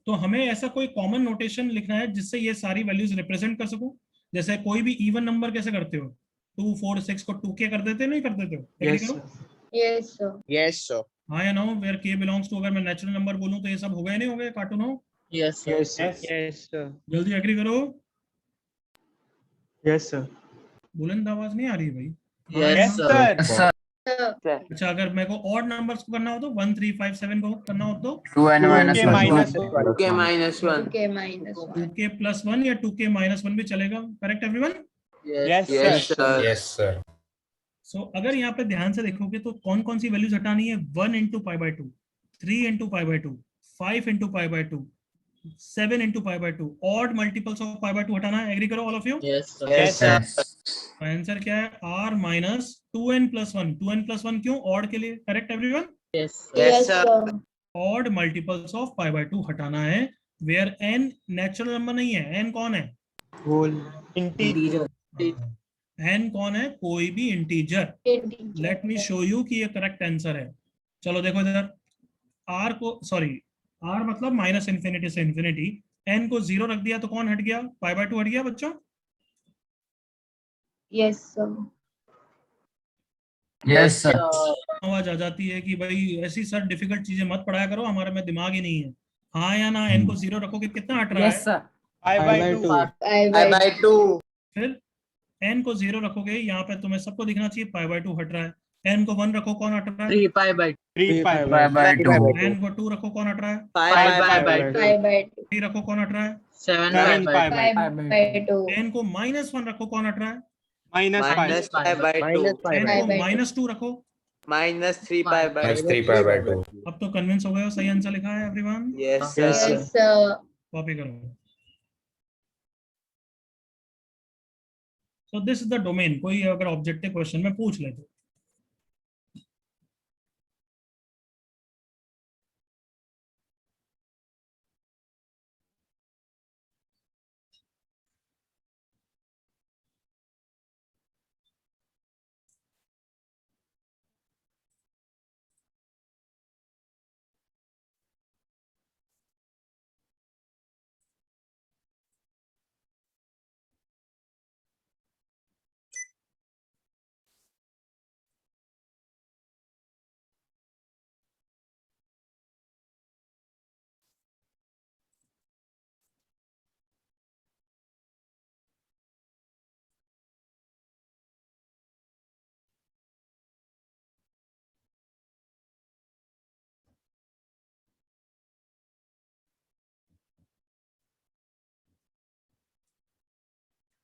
तो हमें ऐसा कोई कॉमन नोटेशन लिखना है जिससे ये सारी वैल्यूज रिप्रेजेंट कर सकूं। जैसे कोई भी इवन नंबर कैसे करते हो, 2 4 6 को 2k कर देते नहीं कर देते हो? Agree Yes, करो? sir. Yes, sir. Yes, sir. हाँ या no, where k belongs to, अगर मैं नेचुरल नंबर बोलूं तो ये सब हो गए नहीं हो गए, कार्टून हो? Yes, sir. Yes, sir. Yes, sir. जल्दी एग्री करो, Yes, sir. बुलंद आवाज नहीं आ रही है भाई। Yes, sir. Yes, sir. Sir. अच्छा, अगर मेरे को ऑड नंबर्स को करना हो तो 1 3 5 7 को करना हो तो 2n minus 2k 1. minus 1. 2k minus 1. 2k minus 1. 2k plus 1 या 2k minus 1 भी चलेगा। Correct everyone? Yes, Yes, sir. Yes, sir. सो अगर यहाँ पे ध्यान से देखोगे तो कौन कौन सी वैल्यूज हटानी है? 1 into pi by 2, 3 into pi by 2, 5 into pi by 2, 7 into pi by 2, odd multiples of pi by 2 हटाना है। एग्री करो all of you? Yes, sir. Yes, sir. Yes. Answer क्या है? r minus 2n plus 1. 2n plus 1 क्यों? Odd के लिए। Correct everyone? Yes, sir. Yes, Yes, sir. sir. Odd multiples of pi by 2 हटाना है, वेयर n नेचुरल नंबर नहीं है। n कौन है? Whole. Integer. n कौन है? कोई भी integer. Integer. Let me show you कि ये करेक्ट आंसर है। चलो देखो इधर, r को, सॉरी r मतलब माइनस इंफिनिटी से इंफिनिटी, n को 0 रख दिया तो कौन हट गया? pi by 2 हट गया बच्चों। Yes, sir. Yes, sir. आवाज आ जाती है कि भाई ऐसी सर डिफिकल्ट चीजें मत पढ़ाया करो, हमारे में दिमाग ही नहीं है। हाँ या ना? n को 0 रखोगे कितना हट रहा Yes, है? sir. I by 2. I I by by 2. फिर n को 0 रखोगे, यहाँ पे तुम्हें सबको दिखना चाहिए pi by 2 हट रहा है। n को 1 रखो, कौन हट रहा है? 3 pi by 3 pi Pi by 2. n को 2 rako कौन हट रहा है? 5 pi by 2. 5 by 2. 3 रखो, कौन हट रहा है? 7 7 pi pi by by 5 by 2. n को -1 रखो, कौन हट रहा है? minus 5. Minus 5 by 2. Minus 5 n by को -2 रखो। Minus 3 pi by Minus 3 pi by 2. अब तो कन्विंस हो गए हो, सही आंसर लिखा है everyone. Yes, sir. Yes, sir. Yes, sir. Copy करो। So this is the domain. कोई अगर ऑब्जेक्टिव क्वेश्चन में पूछ ले तो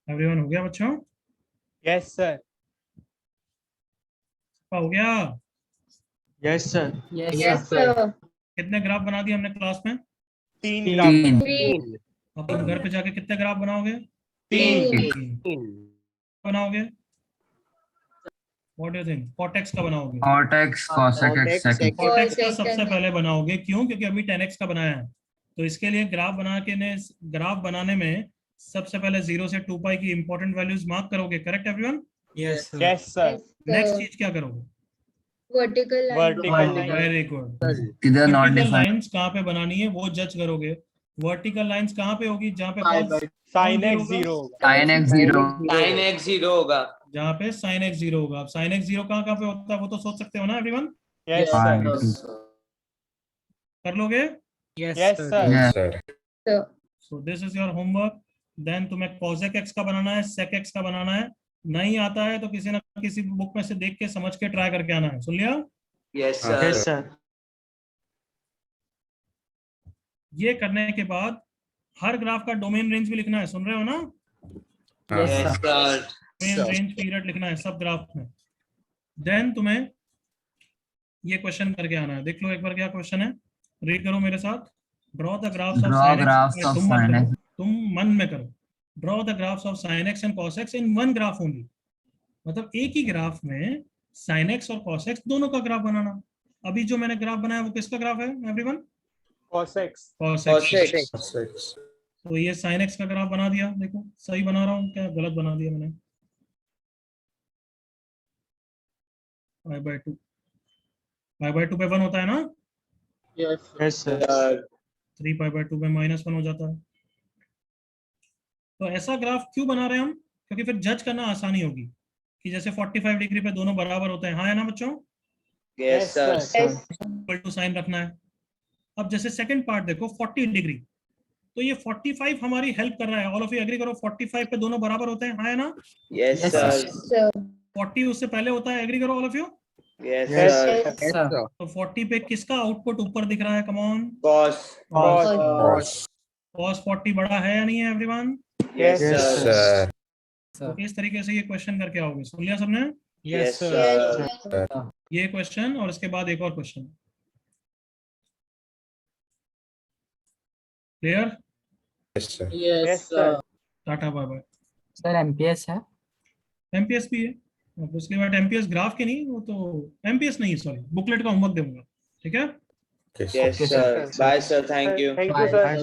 एवरीवन हो गया बच्चों? Yes, sir. हो गया? Yes, sir. Yes, Yes, sir. sir. कितने ग्राफ बना दिए हमने क्लास में? 3 graph. 3. अब तुम घर पे जाके कितने ग्राफ बनाओगे? 3. बनाओगे? What do you think? Cortex का बनाओगे? Cortex, cosec, Cortex, secant. Cortex का Cortex सबसे second. पहले बनाओगे, क्यों? क्योंकि अभी 10x का बनाया है, तो इसके लिए ग्राफ बनाने में सबसे पहले 0 से 2 पाई की इंपॉर्टेंट वैल्यूज मार्क करोगे। Correct everyone? Yes, sir. Yes, sir. Next चीज क्या करोगे? Vertical line. Vertical line. Very good. Either not vertical defined. Lines कहाँ पे बनानी है वो जज करोगे। वर्टिकल लाइंस कहाँ पे होगी? जहाँ पे Pi by Sin कौन x 0 होगा. Sin x 0. Sin x 0 होगा. जहाँ पे sin x 0 होगा। अब sin x 0 कहाँ पे होता है वो तो सोच सकते हो ना एवरीवन? Yes, Pi sir. 2. कर लोगे? Yes, sir. Yes. Sir. So this is your homework. Then तुम्हें cosec x का बनाना है, sec x का बनाना है। नहीं आता है तो किसी ना किसी बुक में से देख के समझ के ट्राई करके आना है। सुन लिया? Yes, sir. Yes, sir. ये करने के बाद हर ग्राफ का डोमेन रेंज भी लिखना है। सुन रहे हो ना? Yes, sir. Domain range period लिखना है सब ग्राफ में। देन तुम्हें ये क्वेश्चन करके आना है। देख लो एक बार क्या क्वेश्चन है, रीड करो मेरे साथ। Draw the graphs of Draw sin x। graphs of तुम मत sin करो, x. तुम मन में करो। Draw the graphs of sin x and cos x in one graph only. मतलब एक ही ग्राफ में sin x और cos x दोनों का ग्राफ बनाना। अभी जो मैंने ग्राफ बनाया वो किसका ग्राफ है everyone? Cos x. cos Cos x। x. तो ये sin x का ग्राफ बना दिया। देखो सही बना रहा हूँ क्या गलत बना दिया मैंने? pi by 2 पे 1 होता है ना? Yes, sir. 3 पाई बाय 2 में -1 हो जाता है। तो ऐसा ग्राफ क्यों बना रहे हैं हम? क्योंकि फिर जज करना आसानी होगी कि जैसे 45 डिग्री पे दोनों बराबर होते हैं, हाँ है ना बच्चों? Yes, sir. Yes. Equal to sine रखना है। अब जैसे सेकंड पार्ट देखो 40 डिग्री, तो ये 45 हमारी हेल्प कर रहा है। ऑल ऑफ यू एग्री करो 45 पे दोनों बराबर होते हैं, हाँ है ना? Yes, Yes, sir. Sir. 40 उससे पहले होता है, एग्री करो all of you? Yes, Yes. sir. Yes. Yes, sir. तो 40 पे किसका आउटपुट ऊपर दिख रहा है? Come on, Cos. Cos. cos 40 बड़ा है या नहीं है everyone? Yes, Yes, sir. Sir. तो इस तरीके से ये क्वेश्चन करके आओगे। सुन लिया सबने? Yes, sir. Yes. ये क्वेश्चन और इसके बाद एक और question. Clear? Yes, sir. Yes, sir. टाटा बाय बाय। सर एमपीएस है? एमपीएस भी है, अब उसके बाद एमपीएस ग्राफ के नहीं, वो तो एमपीएस नहीं, सॉरी बुकलेट का होमवर्क दूंगा, ठीक है? Yes, sir. Bye, sir. Thank you. Thank you, sir.